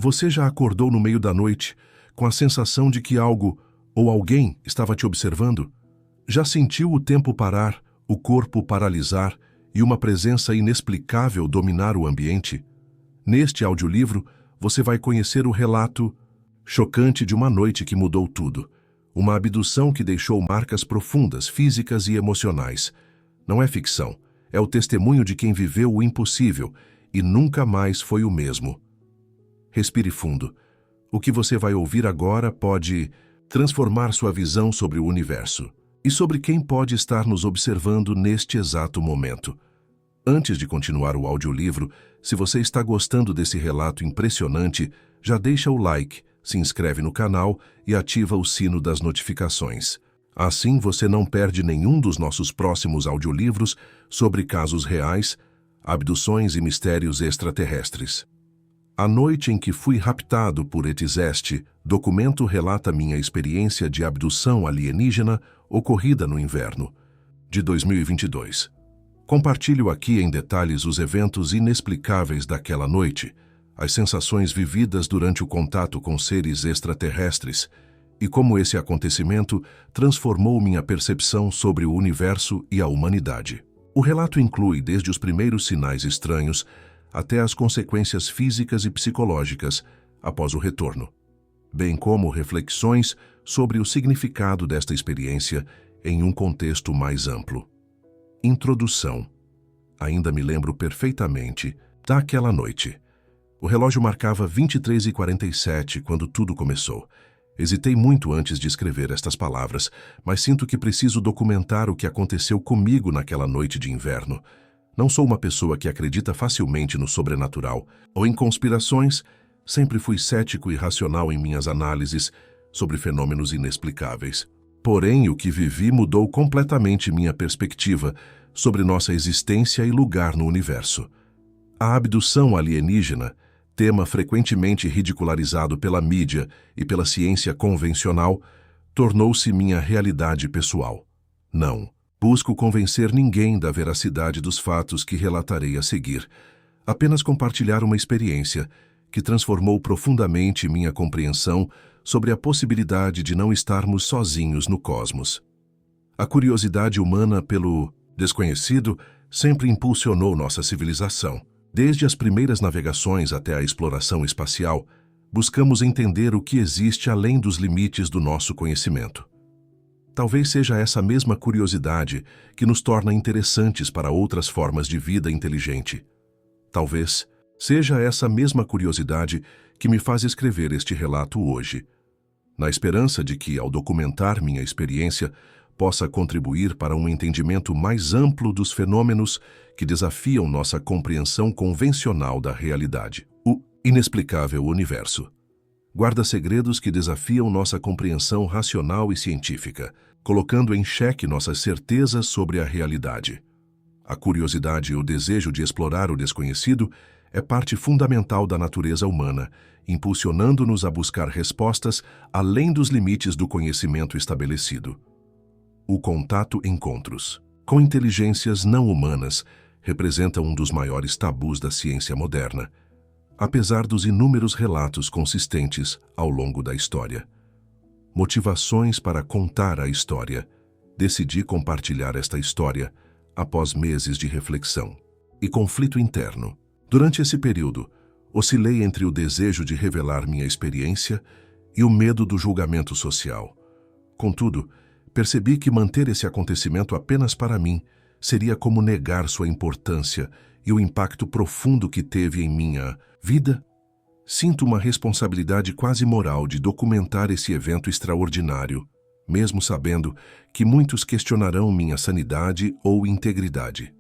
Você já acordou no meio da noite com a sensação de que algo ou alguém estava te observando? Já sentiu o tempo parar, o corpo paralisar e uma presença inexplicável dominar o ambiente? Neste audiolivro, você vai conhecer o relato chocante de uma noite que mudou tudo. Uma abdução que deixou marcas profundas, físicas e emocionais. Não é ficção, é o testemunho de quem viveu o impossível e nunca mais foi o mesmo. Respire fundo. O que você vai ouvir agora pode transformar sua visão sobre o universo e sobre quem pode estar nos observando neste exato momento. Antes de continuar o audiolivro, se você está gostando desse relato impressionante, já deixa o like, se inscreve no canal e ativa o sino das notificações. Assim você não perde nenhum dos nossos próximos audiolivros sobre casos reais, abduções e mistérios extraterrestres. A noite em que fui raptado por Etiseste, documento relata minha experiência de abdução alienígena ocorrida no inverno de 2022. Compartilho aqui em detalhes os eventos inexplicáveis daquela noite, as sensações vividas durante o contato com seres extraterrestres e como esse acontecimento transformou minha percepção sobre o universo e a humanidade. O relato inclui desde os primeiros sinais estranhos até as consequências físicas e psicológicas após o retorno, bem como reflexões sobre o significado desta experiência em um contexto mais amplo. Introdução. Ainda me lembro perfeitamente daquela noite. O relógio marcava 23h47 quando tudo começou. Hesitei muito antes de escrever estas palavras, mas sinto que preciso documentar o que aconteceu comigo naquela noite de inverno. Não sou uma pessoa que acredita facilmente no sobrenatural ou em conspirações. Sempre fui cético e racional em minhas análises sobre fenômenos inexplicáveis. Porém, o que vivi mudou completamente minha perspectiva sobre nossa existência e lugar no universo. A abdução alienígena, tema frequentemente ridicularizado pela mídia e pela ciência convencional, tornou-se minha realidade pessoal. Não busco convencer ninguém da veracidade dos fatos que relatarei a seguir, apenas compartilhar uma experiência que transformou profundamente minha compreensão sobre a possibilidade de não estarmos sozinhos no cosmos. A curiosidade humana pelo desconhecido sempre impulsionou nossa civilização. Desde as primeiras navegações até a exploração espacial, buscamos entender o que existe além dos limites do nosso conhecimento. Talvez seja essa mesma curiosidade que nos torna interessantes para outras formas de vida inteligente. Talvez seja essa mesma curiosidade que me faz escrever este relato hoje, na esperança de que, ao documentar minha experiência, possa contribuir para um entendimento mais amplo dos fenômenos que desafiam nossa compreensão convencional da realidade. O inexplicável universo guarda segredos que desafiam nossa compreensão racional e científica, colocando em xeque nossas certezas sobre a realidade. A curiosidade e o desejo de explorar o desconhecido é parte fundamental da natureza humana, impulsionando-nos a buscar respostas além dos limites do conhecimento estabelecido. O contato-encontros com inteligências não humanas representa um dos maiores tabus da ciência moderna, apesar dos inúmeros relatos consistentes ao longo da história. Motivações para contar a história. Decidi compartilhar esta história após meses de reflexão e conflito interno. Durante esse período, oscilei entre o desejo de revelar minha experiência e o medo do julgamento social. Contudo, percebi que manter esse acontecimento apenas para mim seria como negar sua importância e o impacto profundo que teve em minha vida. Sinto uma responsabilidade quase moral de documentar esse evento extraordinário, mesmo sabendo que muitos questionarão minha sanidade ou integridade.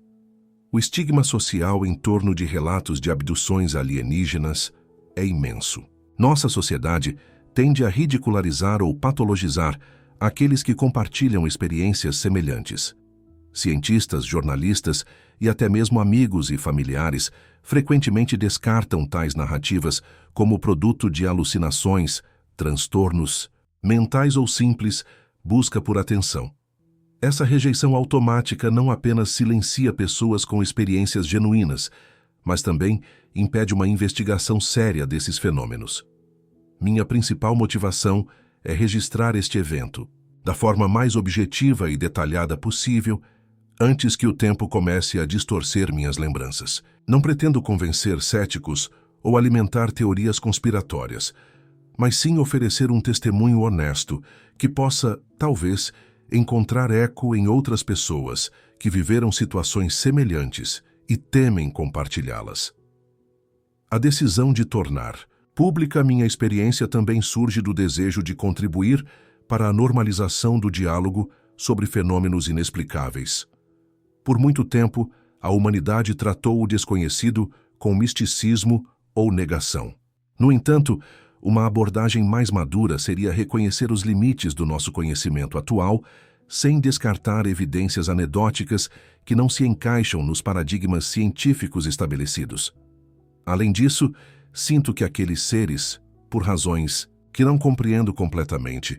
O estigma social em torno de relatos de abduções alienígenas é imenso. Nossa sociedade tende a ridicularizar ou patologizar aqueles que compartilham experiências semelhantes. Cientistas, jornalistas e até mesmo amigos e familiares frequentemente descartam tais narrativas como produto de alucinações, transtornos mentais ou simples busca por atenção. Essa rejeição automática não apenas silencia pessoas com experiências genuínas, mas também impede uma investigação séria desses fenômenos. Minha principal motivação é registrar este evento, da forma mais objetiva e detalhada possível, antes que o tempo comece a distorcer minhas lembranças. Não pretendo convencer céticos ou alimentar teorias conspiratórias, mas sim oferecer um testemunho honesto que possa, talvez, encontrar eco em outras pessoas que viveram situações semelhantes e temem compartilhá-las. A decisão de tornar pública minha experiência também surge do desejo de contribuir para a normalização do diálogo sobre fenômenos inexplicáveis. Por muito tempo, a humanidade tratou o desconhecido com misticismo ou negação. No entanto, uma abordagem mais madura seria reconhecer os limites do nosso conhecimento atual, sem descartar evidências anedóticas que não se encaixam nos paradigmas científicos estabelecidos. Além disso, sinto que aqueles seres, por razões que não compreendo completamente,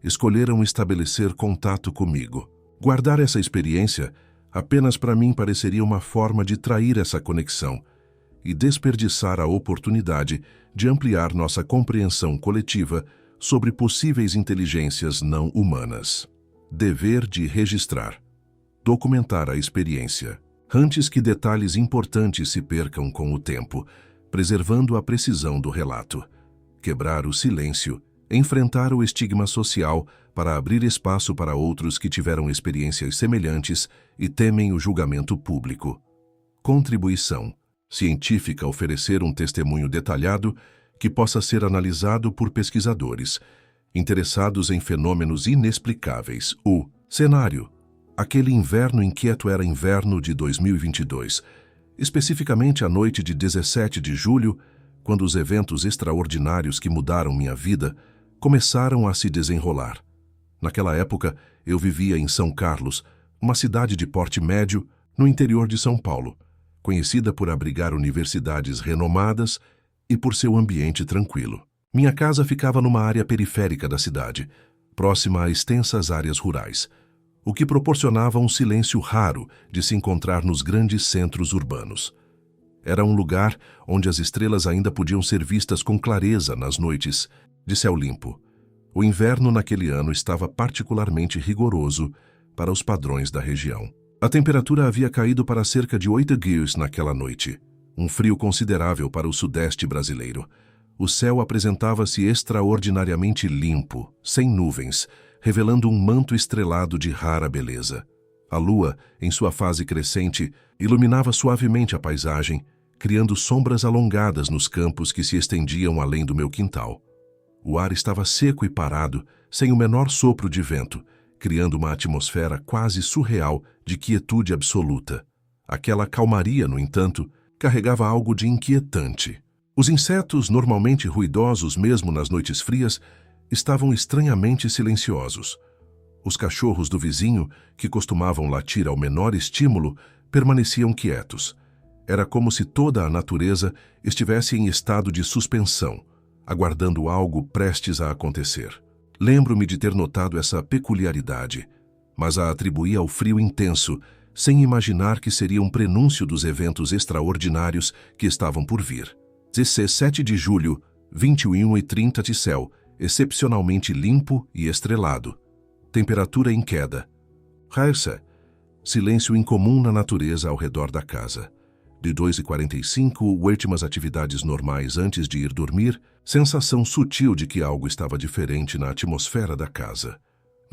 escolheram estabelecer contato comigo. Guardar essa experiência apenas para mim pareceria uma forma de trair essa conexão e desperdiçar a oportunidade de ampliar nossa compreensão coletiva sobre possíveis inteligências não humanas. Dever de registrar. Documentar a experiência, antes que detalhes importantes se percam com o tempo, preservando a precisão do relato. Quebrar o silêncio, enfrentar o estigma social para abrir espaço para outros que tiveram experiências semelhantes e temem o julgamento público. Contribuição científica, oferecer um testemunho detalhado que possa ser analisado por pesquisadores interessados em fenômenos inexplicáveis. O cenário. Aquele inverno inquieto era inverno de 2022, especificamente a noite de 17 de julho, quando os eventos extraordinários que mudaram minha vida começaram a se desenrolar. Naquela época, eu vivia em São Carlos, uma cidade de porte médio, no interior de São Paulo, conhecida por abrigar universidades renomadas e por seu ambiente tranquilo. Minha casa ficava numa área periférica da cidade, próxima a extensas áreas rurais, o que proporcionava um silêncio raro de se encontrar nos grandes centros urbanos. Era um lugar onde as estrelas ainda podiam ser vistas com clareza nas noites de céu limpo. O inverno naquele ano estava particularmente rigoroso para os padrões da região. A temperatura havia caído para cerca de 8 graus naquela noite, um frio considerável para o sudeste brasileiro. O céu apresentava-se extraordinariamente limpo, sem nuvens, revelando um manto estrelado de rara beleza. A lua, em sua fase crescente, iluminava suavemente a paisagem, criando sombras alongadas nos campos que se estendiam além do meu quintal. O ar estava seco e parado, sem o menor sopro de vento, criando uma atmosfera quase surreal de quietude absoluta. Aquela calmaria, no entanto, carregava algo de inquietante. Os insetos, normalmente ruidosos mesmo nas noites frias, estavam estranhamente silenciosos. Os cachorros do vizinho, que costumavam latir ao menor estímulo, permaneciam quietos. Era como se toda a natureza estivesse em estado de suspensão, aguardando algo prestes a acontecer. Lembro-me de ter notado essa peculiaridade, mas a atribuí ao frio intenso, sem imaginar que seria um prenúncio dos eventos extraordinários que estavam por vir. 17 de julho, 21h30 de céu, excepcionalmente limpo e estrelado. Temperatura em queda. Raissa. Silêncio incomum na natureza ao redor da casa. De 2h45, últimas atividades normais antes de ir dormir, sensação sutil de que algo estava diferente na atmosfera da casa.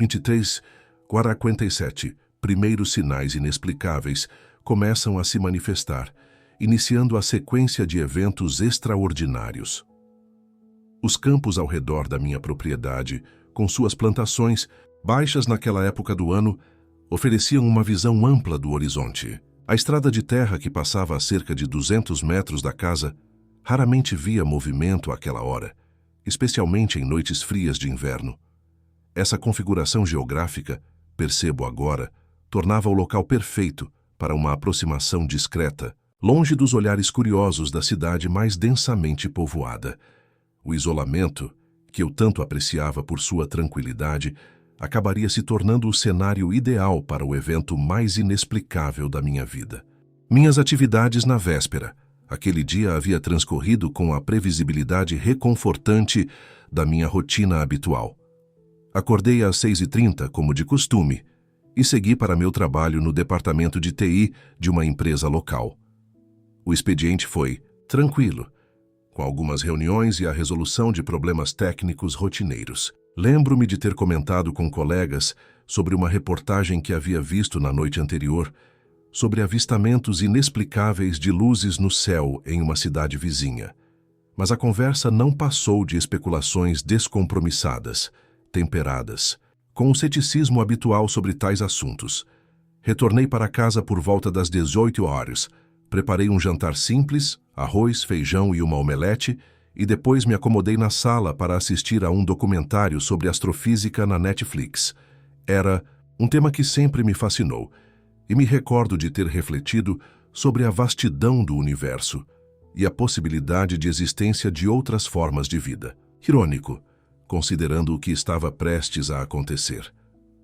23h47, primeiros sinais inexplicáveis começam a se manifestar, iniciando a sequência de eventos extraordinários. Os campos ao redor da minha propriedade, com suas plantações, baixas naquela época do ano, ofereciam uma visão ampla do horizonte. A estrada de terra que passava a cerca de 200 metros da casa raramente via movimento àquela hora, especialmente em noites frias de inverno. Essa configuração geográfica, percebo agora, tornava o local perfeito para uma aproximação discreta, longe dos olhares curiosos da cidade mais densamente povoada. O isolamento, que eu tanto apreciava por sua tranquilidade, acabaria se tornando o cenário ideal para o evento mais inexplicável da minha vida. Minhas atividades na véspera. Aquele dia havia transcorrido com a previsibilidade reconfortante da minha rotina habitual. Acordei às 6h30, como de costume, e segui para meu trabalho no departamento de TI de uma empresa local. O expediente foi tranquilo, com algumas reuniões e a resolução de problemas técnicos rotineiros. Lembro-me de ter comentado com colegas sobre uma reportagem que havia visto na noite anterior sobre avistamentos inexplicáveis de luzes no céu em uma cidade vizinha. Mas a conversa não passou de especulações descompromissadas, temperadas, com o ceticismo habitual sobre tais assuntos. Retornei para casa por volta das 18 horas, preparei um jantar simples, arroz, feijão e uma omelete, e depois me acomodei na sala para assistir a um documentário sobre astrofísica na Netflix. Era um tema que sempre me fascinou, e me recordo de ter refletido sobre a vastidão do universo e a possibilidade de existência de outras formas de vida. Irônico, considerando o que estava prestes a acontecer.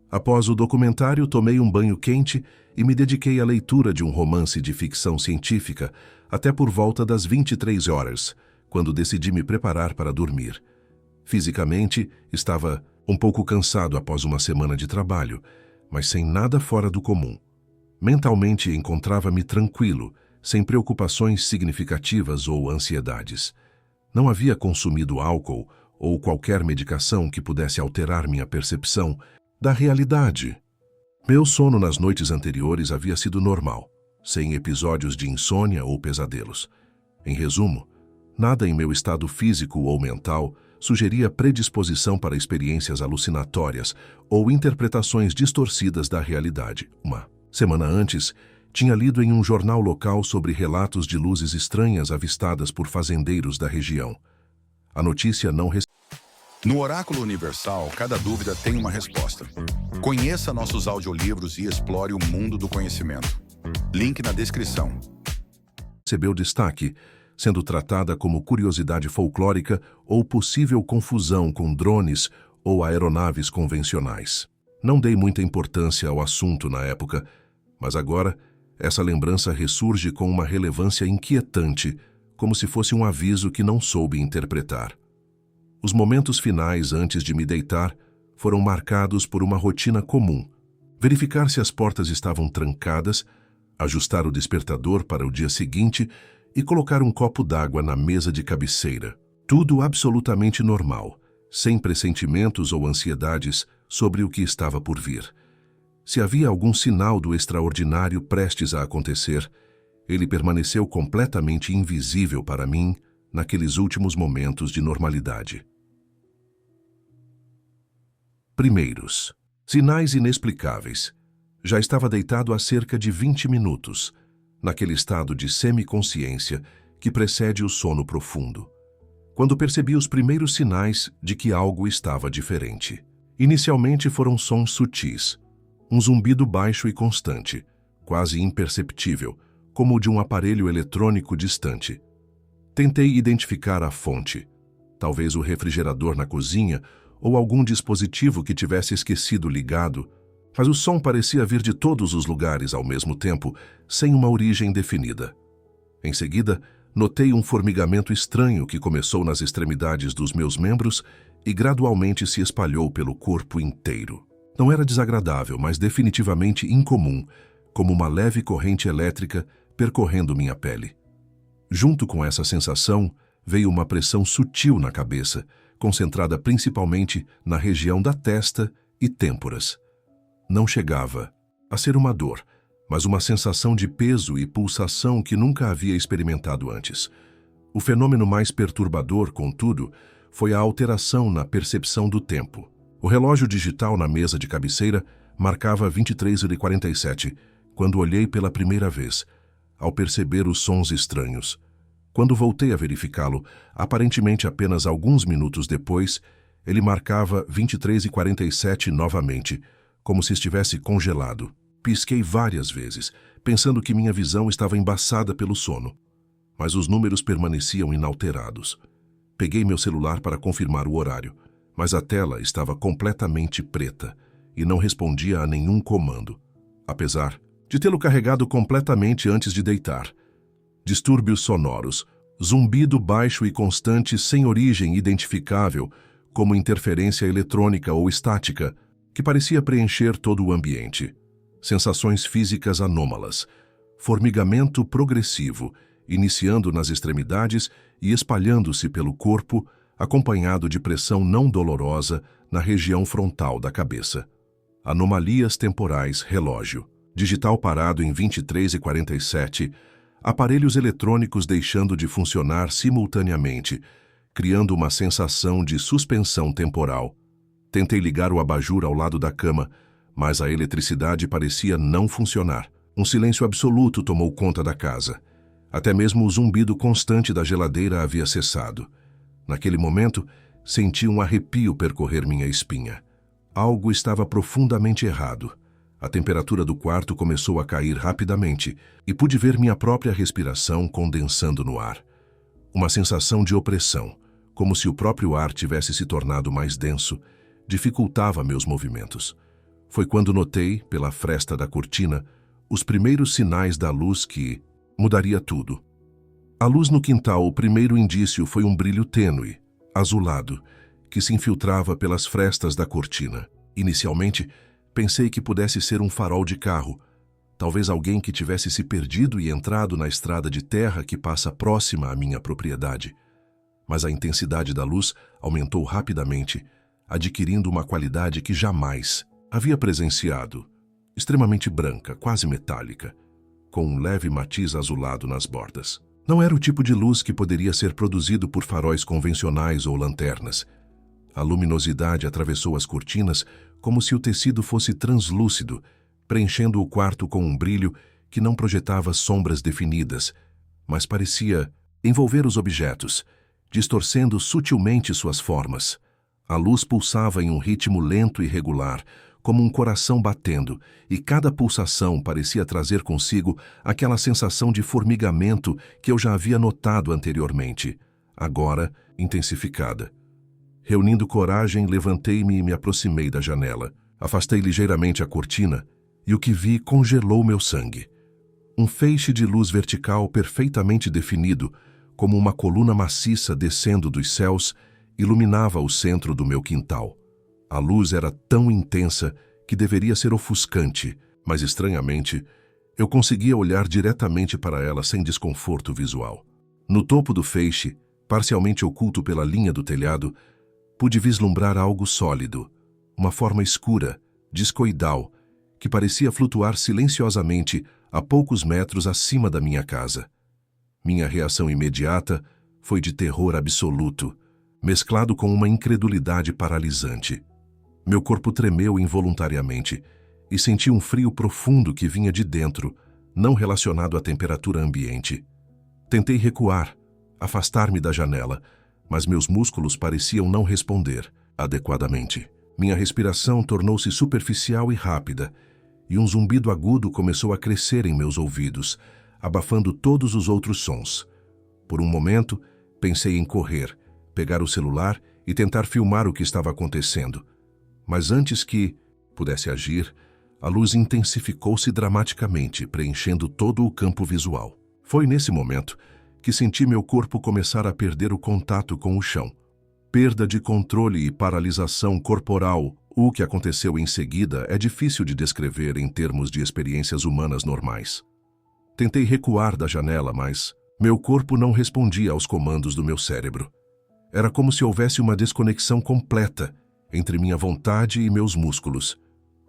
Após o documentário, tomei um banho quente e me dediquei à leitura de um romance de ficção científica até por volta das 23 horas, quando decidi me preparar para dormir. Fisicamente, estava um pouco cansado após uma semana de trabalho, mas sem nada fora do comum. Mentalmente encontrava-me tranquilo, sem preocupações significativas ou ansiedades. Não havia consumido álcool ou qualquer medicação que pudesse alterar minha percepção da realidade. Meu sono nas noites anteriores havia sido normal, sem episódios de insônia ou pesadelos. Em resumo, nada em meu estado físico ou mental sugeria predisposição para experiências alucinatórias ou interpretações distorcidas da realidade. Uma semana antes, tinha lido em um jornal local sobre relatos de luzes estranhas avistadas por fazendeiros da região. A notícia não... No Oráculo Universal, cada dúvida tem uma resposta. Conheça nossos audiolivros e explore o mundo do conhecimento. Link na descrição. Recebeu destaque, sendo tratada como curiosidade folclórica ou possível confusão com drones ou aeronaves convencionais. Não dei muita importância ao assunto na época, mas agora essa lembrança ressurge com uma relevância inquietante, como se fosse um aviso que não soube interpretar. Os momentos finais antes de me deitar foram marcados por uma rotina comum. Verificar se as portas estavam trancadas, ajustar o despertador para o dia seguinte e colocar um copo d'água na mesa de cabeceira. Tudo absolutamente normal, sem pressentimentos ou ansiedades sobre o que estava por vir. Se havia algum sinal do extraordinário prestes a acontecer, ele permaneceu completamente invisível para mim naqueles últimos momentos de normalidade. Primeiros. Sinais inexplicáveis. Já estava deitado há cerca de 20 minutos, naquele estado de semiconsciência que precede o sono profundo, quando percebi os primeiros sinais de que algo estava diferente. Inicialmente foram sons sutis, um zumbido baixo e constante, quase imperceptível, como o de um aparelho eletrônico distante. Tentei identificar a fonte, talvez o refrigerador na cozinha ou algum dispositivo que tivesse esquecido ligado, mas o som parecia vir de todos os lugares ao mesmo tempo, sem uma origem definida. Em seguida, notei um formigamento estranho que começou nas extremidades dos meus membros e gradualmente se espalhou pelo corpo inteiro. Não era desagradável, mas definitivamente incomum, como uma leve corrente elétrica percorrendo minha pele. Junto com essa sensação, veio uma pressão sutil na cabeça, concentrada principalmente na região da testa e têmporas. Não chegava a ser uma dor, mas uma sensação de peso e pulsação que nunca havia experimentado antes. O fenômeno mais perturbador, contudo, foi a alteração na percepção do tempo. O relógio digital na mesa de cabeceira marcava 23h47, quando olhei pela primeira vez, ao perceber os sons estranhos. Quando voltei a verificá-lo, aparentemente apenas alguns minutos depois, ele marcava 23h47 novamente, como se estivesse congelado. Pisquei várias vezes, pensando que minha visão estava embaçada pelo sono, mas os números permaneciam inalterados. Peguei meu celular para confirmar o horário, mas a tela estava completamente preta e não respondia a nenhum comando, apesar de tê-lo carregado completamente antes de deitar. Distúrbios sonoros, zumbido baixo e constante sem origem identificável, como interferência eletrônica ou estática, que parecia preencher todo o ambiente. Sensações físicas anômalas, formigamento progressivo, iniciando nas extremidades e espalhando-se pelo corpo, acompanhado de pressão não dolorosa na região frontal da cabeça. Anomalias temporais relógio. Digital parado em 23h47, aparelhos eletrônicos deixando de funcionar simultaneamente, criando uma sensação de suspensão temporal. Tentei ligar o abajur ao lado da cama, mas a eletricidade parecia não funcionar. Um silêncio absoluto tomou conta da casa. Até mesmo o zumbido constante da geladeira havia cessado. Naquele momento, senti um arrepio percorrer minha espinha. Algo estava profundamente errado. A temperatura do quarto começou a cair rapidamente e pude ver minha própria respiração condensando no ar. Uma sensação de opressão, como se o próprio ar tivesse se tornado mais denso, dificultava meus movimentos. Foi quando notei, pela fresta da cortina, os primeiros sinais da luz que mudaria tudo. A luz no quintal, o primeiro indício foi um brilho tênue, azulado, que se infiltrava pelas frestas da cortina. Inicialmente, pensei que pudesse ser um farol de carro, talvez alguém que tivesse se perdido e entrado na estrada de terra que passa próxima à minha propriedade. Mas a intensidade da luz aumentou rapidamente, adquirindo uma qualidade que jamais havia presenciado, extremamente branca, quase metálica, com um leve matiz azulado nas bordas. Não era o tipo de luz que poderia ser produzido por faróis convencionais ou lanternas. A luminosidade atravessou as cortinas como se o tecido fosse translúcido, preenchendo o quarto com um brilho que não projetava sombras definidas, mas parecia envolver os objetos, distorcendo sutilmente suas formas. A luz pulsava em um ritmo lento e regular, como um coração batendo, e cada pulsação parecia trazer consigo aquela sensação de formigamento que eu já havia notado anteriormente, agora intensificada. Reunindo coragem, levantei-me e me aproximei da janela. Afastei ligeiramente a cortina e o que vi congelou meu sangue. Um feixe de luz vertical perfeitamente definido, como uma coluna maciça descendo dos céus, iluminava o centro do meu quintal. A luz era tão intensa que deveria ser ofuscante, mas estranhamente, eu conseguia olhar diretamente para ela sem desconforto visual. No topo do feixe, parcialmente oculto pela linha do telhado, pude vislumbrar algo sólido, uma forma escura, discoidal, que parecia flutuar silenciosamente a poucos metros acima da minha casa. Minha reação imediata foi de terror absoluto, mesclado com uma incredulidade paralisante. Meu corpo tremeu involuntariamente e senti um frio profundo que vinha de dentro, não relacionado à temperatura ambiente. Tentei recuar, afastar-me da janela, mas meus músculos pareciam não responder adequadamente. Minha respiração tornou-se superficial e rápida, e um zumbido agudo começou a crescer em meus ouvidos, abafando todos os outros sons. Por um momento, pensei em correr, pegar o celular e tentar filmar o que estava acontecendo. Mas antes que pudesse agir, a luz intensificou-se dramaticamente, preenchendo todo o campo visual. Foi nesse momento que senti meu corpo começar a perder o contato com o chão. Perda de controle e paralisação corporal. O que aconteceu em seguida é difícil de descrever em termos de experiências humanas normais. Tentei recuar da janela, mas meu corpo não respondia aos comandos do meu cérebro. Era como se houvesse uma desconexão completa entre minha vontade e meus músculos.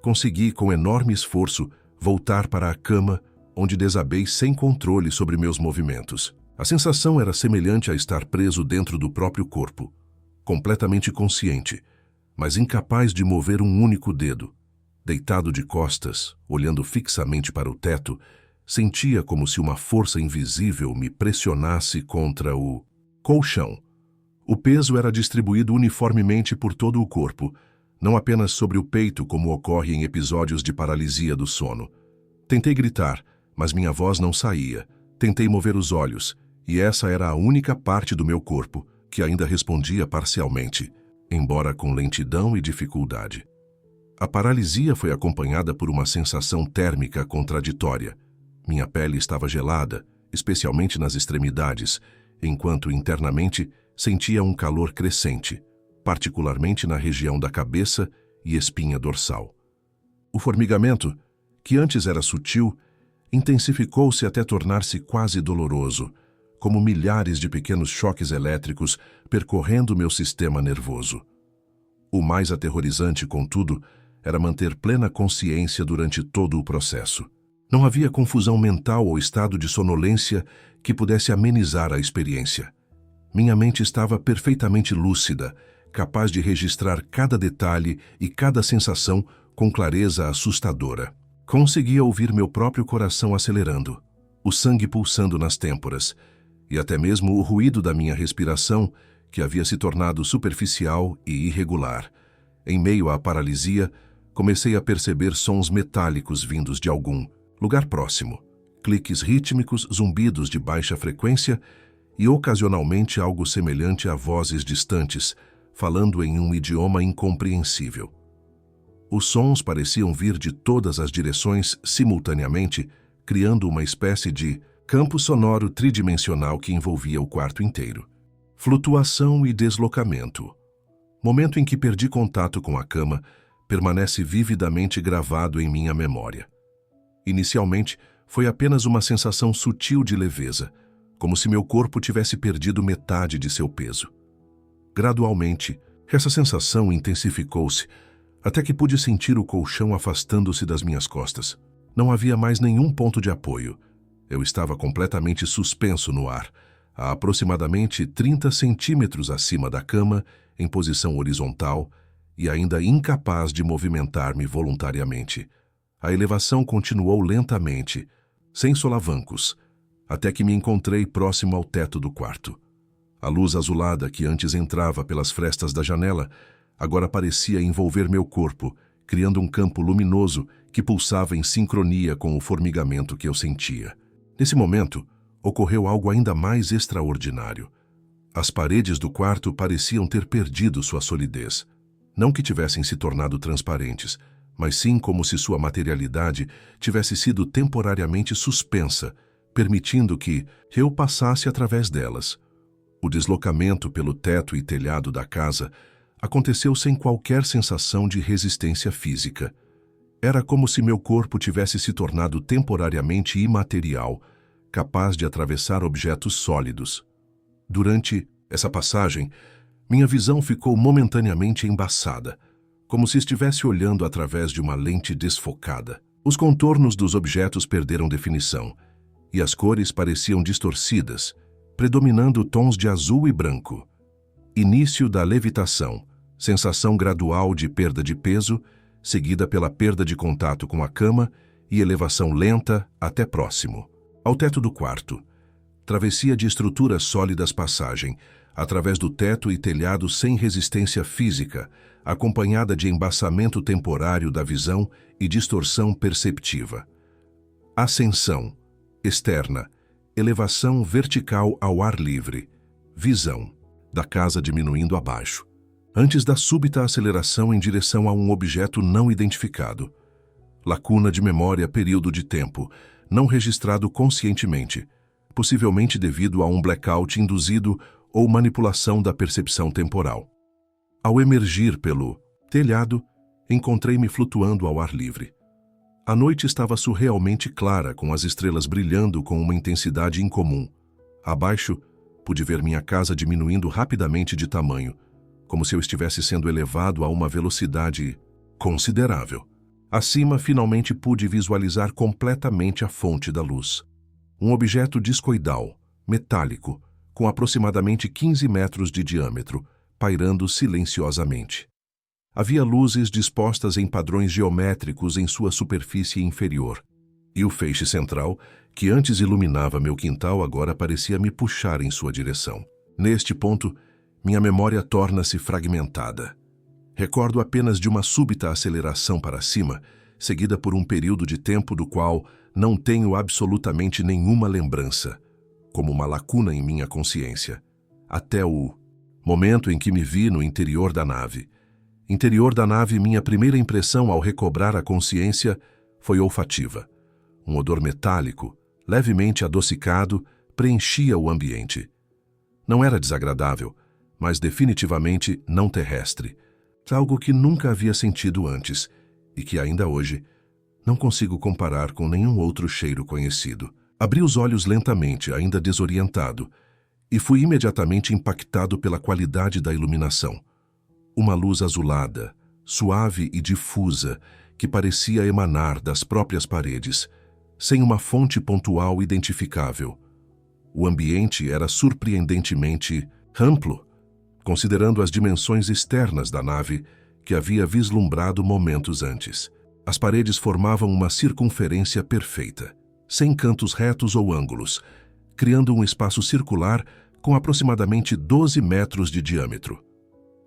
Consegui, com enorme esforço, voltar para a cama, onde desabei sem controle sobre meus movimentos. A sensação era semelhante a estar preso dentro do próprio corpo, completamente consciente, mas incapaz de mover um único dedo. Deitado de costas, olhando fixamente para o teto, sentia como se uma força invisível me pressionasse contra o colchão. O peso era distribuído uniformemente por todo o corpo, não apenas sobre o peito como ocorre em episódios de paralisia do sono. Tentei gritar, mas minha voz não saía. Tentei mover os olhos, e essa era a única parte do meu corpo que ainda respondia parcialmente, embora com lentidão e dificuldade. A paralisia foi acompanhada por uma sensação térmica contraditória. Minha pele estava gelada especialmente nas extremidades, enquanto internamente sentia um calor crescente, particularmente na região da cabeça e espinha dorsal. O formigamento, que antes era sutil, intensificou-se até tornar-se quase doloroso, como milhares de pequenos choques elétricos percorrendo meu sistema nervoso. O mais aterrorizante, contudo, era manter plena consciência durante todo o processo. Não havia confusão mental ou estado de sonolência que pudesse amenizar a experiência. Minha mente estava perfeitamente lúcida, capaz de registrar cada detalhe e cada sensação com clareza assustadora. Conseguia ouvir meu próprio coração acelerando, o sangue pulsando nas têmporas, e até mesmo o ruído da minha respiração, que havia se tornado superficial e irregular. Em meio à paralisia, comecei a perceber sons metálicos vindos de algum lugar próximo, cliques rítmicos, zumbidos de baixa frequência e ocasionalmente algo semelhante a vozes distantes, falando em um idioma incompreensível. Os sons pareciam vir de todas as direções simultaneamente, criando uma espécie de campo sonoro tridimensional que envolvia o quarto inteiro. Flutuação e deslocamento. Momento em que perdi contato com a cama permanece vividamente gravado em minha memória. Inicialmente, foi apenas uma sensação sutil de leveza, como se meu corpo tivesse perdido metade de seu peso. Gradualmente, essa sensação intensificou-se, até que pude sentir o colchão afastando-se das minhas costas. Não havia mais nenhum ponto de apoio. Eu estava completamente suspenso no ar, a aproximadamente 30 centímetros acima da cama, em posição horizontal, e ainda incapaz de movimentar-me voluntariamente. A elevação continuou lentamente, sem solavancos, até que me encontrei próximo ao teto do quarto. A luz azulada que antes entrava pelas frestas da janela, agora parecia envolver meu corpo, criando um campo luminoso que pulsava em sincronia com o formigamento que eu sentia. Nesse momento, ocorreu algo ainda mais extraordinário. As paredes do quarto pareciam ter perdido sua solidez. Não que tivessem se tornado transparentes, mas sim como se sua materialidade tivesse sido temporariamente suspensa, permitindo que eu passasse através delas. O deslocamento pelo teto e telhado da casa aconteceu sem qualquer sensação de resistência física. Era como se meu corpo tivesse se tornado temporariamente imaterial, capaz de atravessar objetos sólidos. Durante essa passagem, minha visão ficou momentaneamente embaçada, como se estivesse olhando através de uma lente desfocada. Os contornos dos objetos perderam definição, e as cores pareciam distorcidas, predominando tons de azul e branco. Início da levitação, sensação gradual de perda de peso, seguida pela perda de contato com a cama e elevação lenta até próximo. Ao teto do quarto, travessia de estruturas sólidas passagem, através do teto e telhado sem resistência física, acompanhada de embaçamento temporário da visão e distorção perceptiva. Ascensão, externa, elevação vertical ao ar livre, visão, da casa diminuindo abaixo, antes da súbita aceleração em direção a um objeto não identificado. Lacuna de memória, período de tempo, não registrado conscientemente, possivelmente devido a um blackout induzido ou manipulação da percepção temporal. Ao emergir pelo telhado, encontrei-me flutuando ao ar livre. A noite estava surrealmente clara, com as estrelas brilhando com uma intensidade incomum. Abaixo, pude ver minha casa diminuindo rapidamente de tamanho, como se eu estivesse sendo elevado a uma velocidade considerável. Acima, finalmente pude visualizar completamente a fonte da luz. Um objeto discoidal, metálico, com aproximadamente 15 metros de diâmetro, pairando silenciosamente. Havia luzes dispostas em padrões geométricos em sua superfície inferior, e o feixe central, que antes iluminava meu quintal, agora parecia me puxar em sua direção. Neste ponto, minha memória torna-se fragmentada. Recordo apenas de uma súbita aceleração para cima, seguida por um período de tempo do qual não tenho absolutamente nenhuma lembrança, como uma lacuna em minha consciência, até o momento em que me vi no interior da nave. Interior da nave, minha primeira impressão ao recobrar a consciência foi olfativa. Um odor metálico, levemente adocicado, preenchia o ambiente. Não era desagradável, mas definitivamente não terrestre. Algo que nunca havia sentido antes e que ainda hoje não consigo comparar com nenhum outro cheiro conhecido. Abri os olhos lentamente, ainda desorientado, e fui imediatamente impactado pela qualidade da iluminação. Uma luz azulada, suave e difusa, que parecia emanar das próprias paredes, sem uma fonte pontual identificável. O ambiente era surpreendentemente amplo, considerando as dimensões externas da nave que havia vislumbrado momentos antes. As paredes formavam uma circunferência perfeita, sem cantos retos ou ângulos, criando um espaço circular com aproximadamente 12 metros de diâmetro.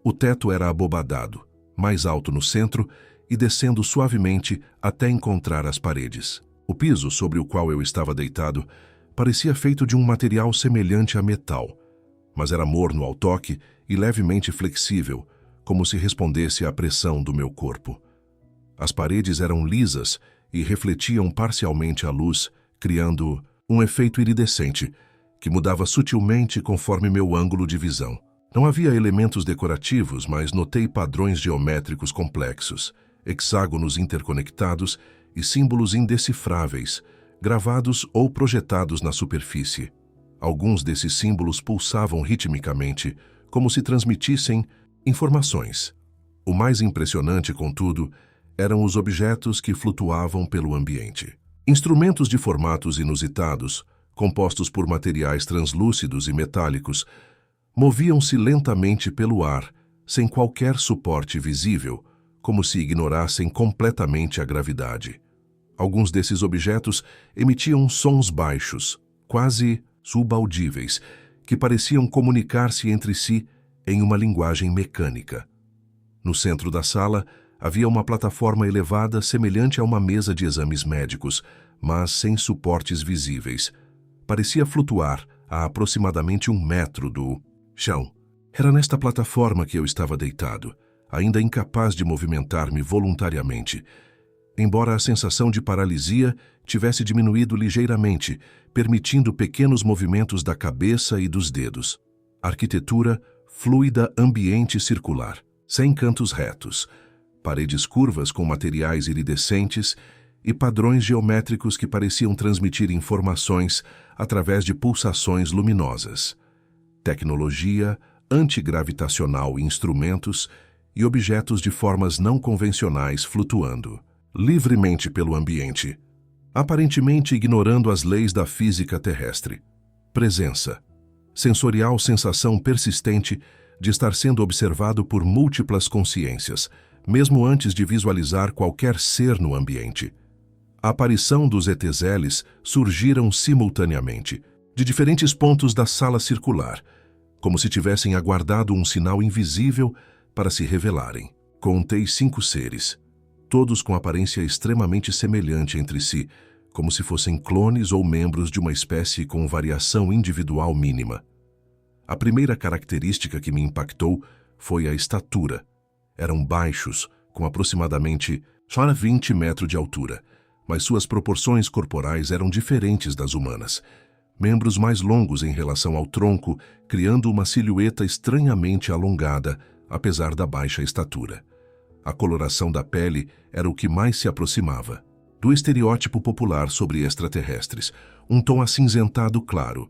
O teto era abobadado, mais alto no centro e descendo suavemente até encontrar as paredes. O piso sobre o qual eu estava deitado parecia feito de um material semelhante a metal, mas era morno ao toque e levemente flexível, como se respondesse à pressão do meu corpo. As paredes eram lisas e refletiam parcialmente a luz, criando um efeito iridescente, que mudava sutilmente conforme meu ângulo de visão. Não havia elementos decorativos, mas notei padrões geométricos complexos, hexágonos interconectados e símbolos indecifráveis, gravados ou projetados na superfície. Alguns desses símbolos pulsavam ritmicamente, como se transmitissem informações. O mais impressionante, contudo, eram os objetos que flutuavam pelo ambiente. Instrumentos de formatos inusitados, compostos por materiais translúcidos e metálicos, moviam-se lentamente pelo ar, sem qualquer suporte visível, como se ignorassem completamente a gravidade. Alguns desses objetos emitiam sons baixos, quase subaudíveis, que pareciam comunicar-se entre si em uma linguagem mecânica. No centro da sala, havia uma plataforma elevada semelhante a uma mesa de exames médicos, mas sem suportes visíveis. Parecia flutuar a aproximadamente 1 metro do chão. Era nesta plataforma que eu estava deitado, ainda incapaz de movimentar-me voluntariamente, embora a sensação de paralisia tivesse diminuído ligeiramente, permitindo pequenos movimentos da cabeça e dos dedos. Arquitetura fluida, ambiente circular, sem cantos retos, paredes curvas com materiais iridescentes e padrões geométricos que pareciam transmitir informações através de pulsações luminosas. Tecnologia antigravitacional e instrumentos e objetos de formas não convencionais flutuando livremente pelo ambiente, aparentemente ignorando as leis da física terrestre. Presença. Sensorial sensação persistente de estar sendo observado por múltiplas consciências, mesmo antes de visualizar qualquer ser no ambiente. A aparição dos ETZLs surgiram simultaneamente, de diferentes pontos da sala circular, como se tivessem aguardado um sinal invisível para se revelarem. Contei 5 seres, todos com aparência extremamente semelhante entre si, como se fossem clones ou membros de uma espécie com variação individual mínima. A primeira característica que me impactou foi a estatura. Eram baixos, com aproximadamente 20 metros de altura, mas suas proporções corporais eram diferentes das humanas. Membros mais longos em relação ao tronco, criando uma silhueta estranhamente alongada, apesar da baixa estatura. A coloração da pele era o que mais se aproximava do estereótipo popular sobre extraterrestres, um tom acinzentado claro,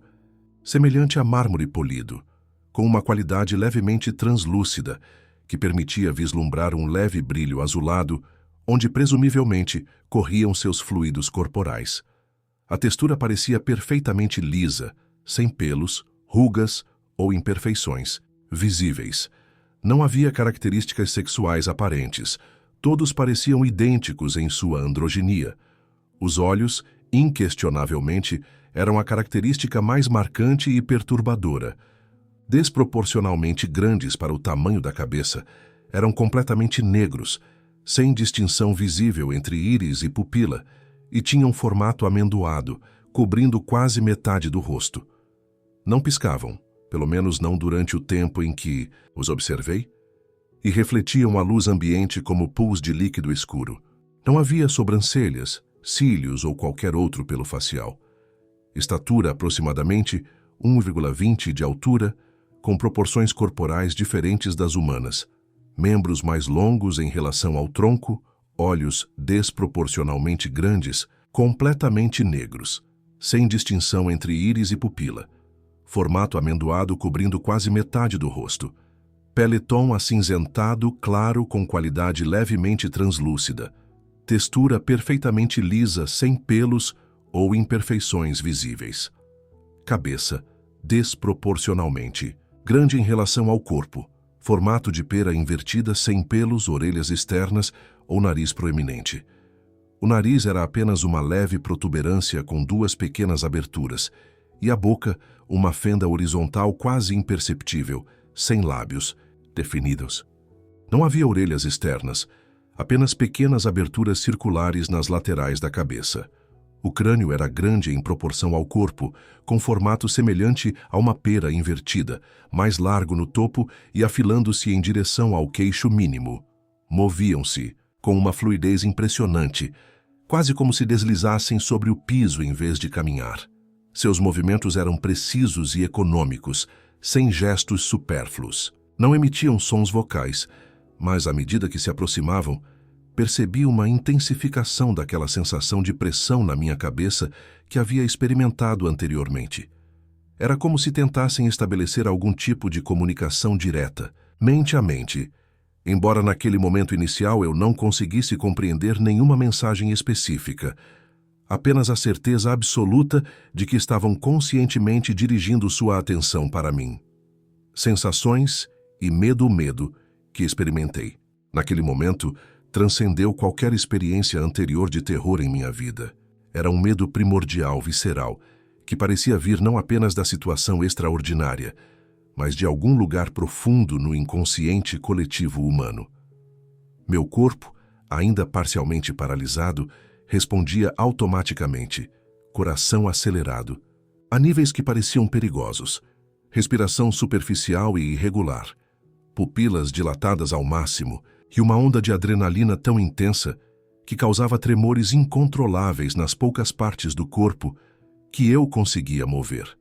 semelhante a mármore polido, com uma qualidade levemente translúcida, que permitia vislumbrar um leve brilho azulado, onde presumivelmente corriam seus fluidos corporais. A textura parecia perfeitamente lisa, sem pelos, rugas ou imperfeições visíveis. Não havia características sexuais aparentes. Todos pareciam idênticos em sua androginia. Os olhos, inquestionavelmente, eram a característica mais marcante e perturbadora. Desproporcionalmente grandes para o tamanho da cabeça, eram completamente negros, sem distinção visível entre íris e pupila, e tinham formato amendoado, cobrindo quase metade do rosto. Não piscavam, pelo menos não durante o tempo em que os observei, e refletiam a luz ambiente como pools de líquido escuro. Não havia sobrancelhas, cílios ou qualquer outro pelo facial. estatura aproximadamente 1,20 de altura, com proporções corporais diferentes das humanas, membros mais longos em relação ao tronco, olhos desproporcionalmente grandes, completamente negros, sem distinção entre íris e pupila, formato amendoado cobrindo quase metade do rosto, pele tom acinzentado claro com qualidade levemente translúcida, textura perfeitamente lisa, sem pelos ou imperfeições visíveis. Cabeça desproporcionalmente grande em relação ao corpo, formato de pera invertida, sem pelos, orelhas externas ou nariz proeminente. O nariz era apenas uma leve protuberância com duas pequenas aberturas, e a boca uma fenda horizontal quase imperceptível, sem lábios definidos. Não havia orelhas externas, apenas pequenas aberturas circulares nas laterais da cabeça. O crânio era grande em proporção ao corpo, com formato semelhante a uma pera invertida, mais largo no topo e afilando-se em direção ao queixo mínimo. Moviam-se com uma fluidez impressionante, quase como se deslizassem sobre o piso em vez de caminhar. Seus movimentos eram precisos e econômicos, sem gestos supérfluos. Não emitiam sons vocais, mas à medida que se aproximavam, percebi uma intensificação daquela sensação de pressão na minha cabeça que havia experimentado anteriormente. Era como se tentassem estabelecer algum tipo de comunicação direta, mente a mente, embora naquele momento inicial eu não conseguisse compreender nenhuma mensagem específica, apenas a certeza absoluta de que estavam conscientemente dirigindo sua atenção para mim. Sensações e medo que experimentei. Naquele momento, transcendeu qualquer experiência anterior de terror em minha vida. Era um medo primordial, visceral, que parecia vir não apenas da situação extraordinária, mas de algum lugar profundo no inconsciente coletivo humano. Meu corpo, ainda parcialmente paralisado, respondia automaticamente, coração acelerado, a níveis que pareciam perigosos, respiração superficial e irregular, pupilas dilatadas ao máximo, e uma onda de adrenalina tão intensa que causava tremores incontroláveis nas poucas partes do corpo que eu conseguia mover.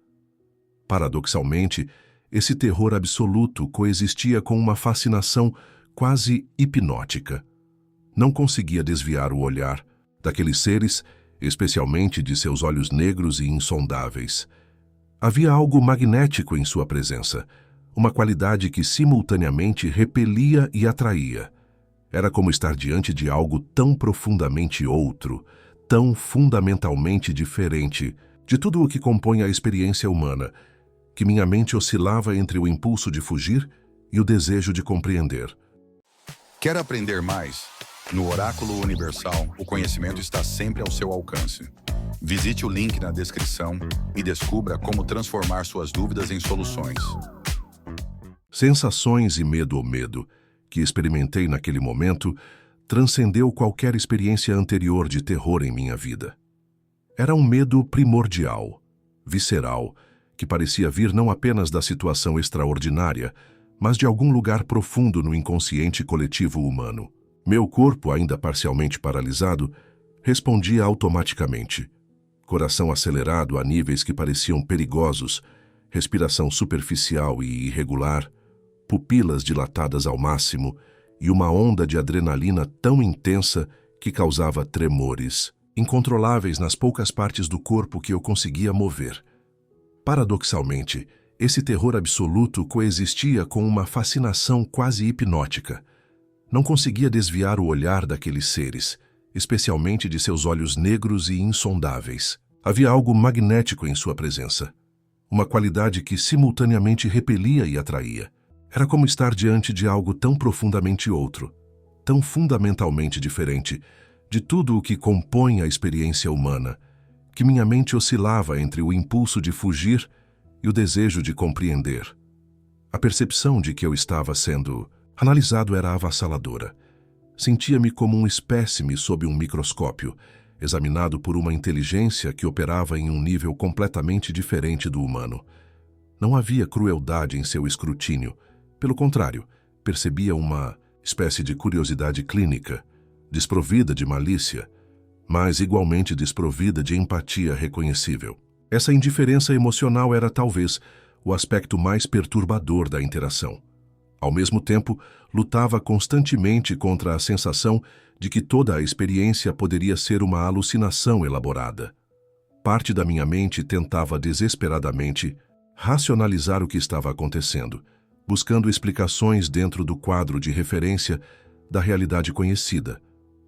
Paradoxalmente, esse terror absoluto coexistia com uma fascinação quase hipnótica. Não conseguia desviar o olhar daqueles seres, especialmente de seus olhos negros e insondáveis. Havia algo magnético em sua presença, uma qualidade que simultaneamente repelia e atraía. Era como estar diante de algo tão profundamente outro, tão fundamentalmente diferente de tudo o que compõe a experiência humana, que minha mente oscilava entre o impulso de fugir e o desejo de compreender. Quer aprender mais? No Oráculo Universal, o conhecimento está sempre ao seu alcance. Visite o link na descrição e descubra como transformar suas dúvidas em soluções. Sensações e medo que experimentei naquele momento transcendeu qualquer experiência anterior de terror em minha vida. Era um medo primordial, visceral, que parecia vir não apenas da situação extraordinária, mas de algum lugar profundo no inconsciente coletivo humano. Meu corpo, ainda parcialmente paralisado, respondia automaticamente. Coração acelerado a níveis que pareciam perigosos, respiração superficial e irregular, pupilas dilatadas ao máximo e uma onda de adrenalina tão intensa que causava tremores, incontroláveis nas poucas partes do corpo que eu conseguia mover. Paradoxalmente, esse terror absoluto coexistia com uma fascinação quase hipnótica. Não conseguia desviar o olhar daqueles seres, especialmente de seus olhos negros e insondáveis. Havia algo magnético em sua presença, uma qualidade que simultaneamente repelia e atraía. Era como estar diante de algo tão profundamente outro, tão fundamentalmente diferente de tudo o que compõe a experiência humana, que minha mente oscilava entre o impulso de fugir e o desejo de compreender. A percepção de que eu estava sendo analisado era avassaladora. Sentia-me como um espécime sob um microscópio, examinado por uma inteligência que operava em um nível completamente diferente do humano. Não havia crueldade em seu escrutínio. Pelo contrário, percebia uma espécie de curiosidade clínica, desprovida de malícia, mas igualmente desprovida de empatia reconhecível. Essa indiferença emocional era talvez o aspecto mais perturbador da interação. Ao mesmo tempo, lutava constantemente contra a sensação de que toda a experiência poderia ser uma alucinação elaborada. Parte da minha mente tentava desesperadamente racionalizar o que estava acontecendo, buscando explicações dentro do quadro de referência da realidade conhecida.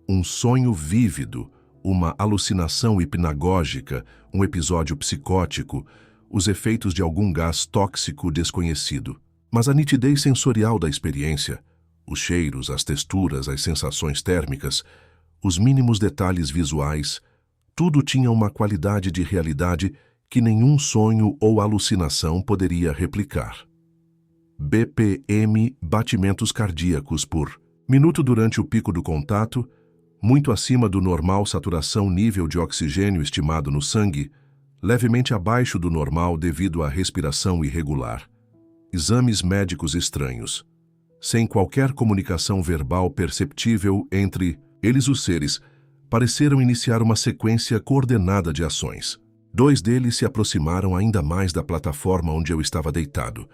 Um sonho vívido, uma alucinação hipnagógica, um episódio psicótico, os efeitos de algum gás tóxico desconhecido. Mas a nitidez sensorial da experiência, os cheiros, as texturas, as sensações térmicas, os mínimos detalhes visuais, tudo tinha uma qualidade de realidade que nenhum sonho ou alucinação poderia replicar. BPM, batimentos cardíacos por minuto durante o pico do contato, muito acima do normal saturação nível de oxigênio estimado no sangue, levemente abaixo do normal devido à respiração irregular. Exames médicos estranhos. Sem qualquer comunicação verbal perceptível entre eles, os seres pareceram iniciar uma sequência coordenada de ações. 2 deles se aproximaram ainda mais da plataforma onde eu estava deitado,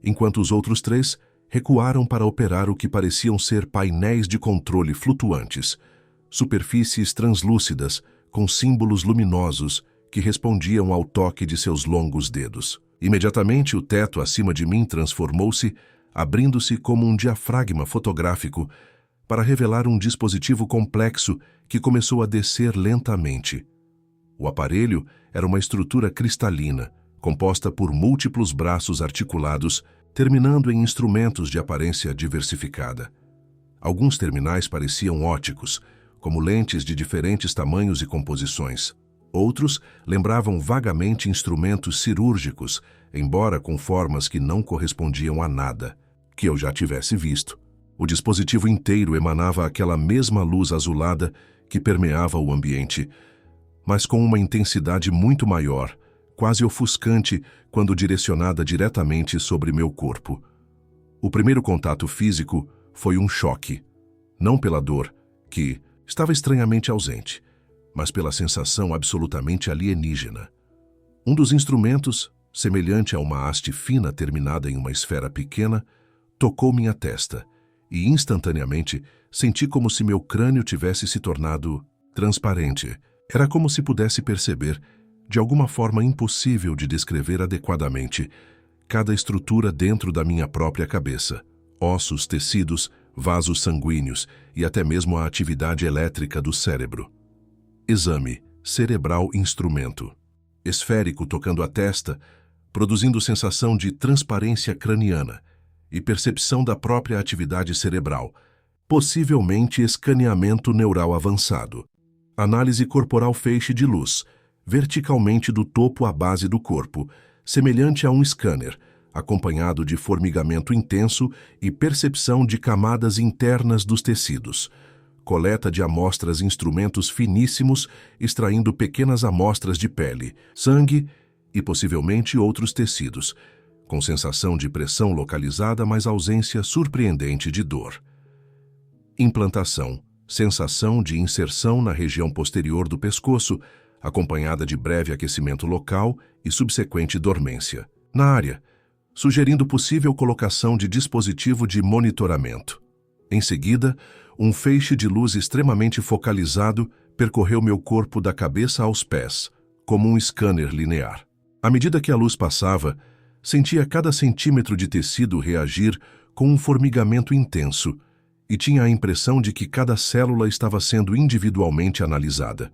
enquanto os outros 3 recuaram para operar o que pareciam ser painéis de controle flutuantes, superfícies translúcidas com símbolos luminosos que respondiam ao toque de seus longos dedos. Imediatamente, o teto acima de mim transformou-se, abrindo-se como um diafragma fotográfico para revelar um dispositivo complexo que começou a descer lentamente. O aparelho era uma estrutura cristalina, composta por múltiplos braços articulados, terminando em instrumentos de aparência diversificada. Alguns terminais pareciam óticos, como lentes de diferentes tamanhos e composições. Outros lembravam vagamente instrumentos cirúrgicos, embora com formas que não correspondiam a nada que eu já tivesse visto. O dispositivo inteiro emanava aquela mesma luz azulada que permeava o ambiente, mas com uma intensidade muito maior, quase ofuscante quando direcionada diretamente sobre meu corpo. O primeiro contato físico foi um choque, não pela dor, que estava estranhamente ausente, mas pela sensação absolutamente alienígena. Um dos instrumentos, semelhante a uma haste fina terminada em uma esfera pequena, tocou minha testa, e instantaneamente senti como se meu crânio tivesse se tornado transparente. Era como se pudesse perceber, de alguma forma impossível de descrever adequadamente, cada estrutura dentro da minha própria cabeça, ossos, tecidos, vasos sanguíneos e até mesmo a atividade elétrica do cérebro. Exame cerebral instrumento. Esférico tocando a testa, produzindo sensação de transparência craniana e percepção da própria atividade cerebral, possivelmente escaneamento neural avançado. Análise corporal feixe de luz, verticalmente do topo à base do corpo, semelhante a um scanner, acompanhado de formigamento intenso e percepção de camadas internas dos tecidos. Coleta de amostras instrumentos finíssimos, extraindo pequenas amostras de pele, sangue e possivelmente outros tecidos, com sensação de pressão localizada, mas ausência surpreendente de dor. Implantação, sensação de inserção na região posterior do pescoço, acompanhada de breve aquecimento local e subsequente dormência. Na área, sugerindo possível colocação de dispositivo de monitoramento. Em seguida, um feixe de luz extremamente focalizado percorreu meu corpo da cabeça aos pés, como um scanner linear. À medida que a luz passava, sentia cada centímetro de tecido reagir com um formigamento intenso e tinha a impressão de que cada célula estava sendo individualmente analisada.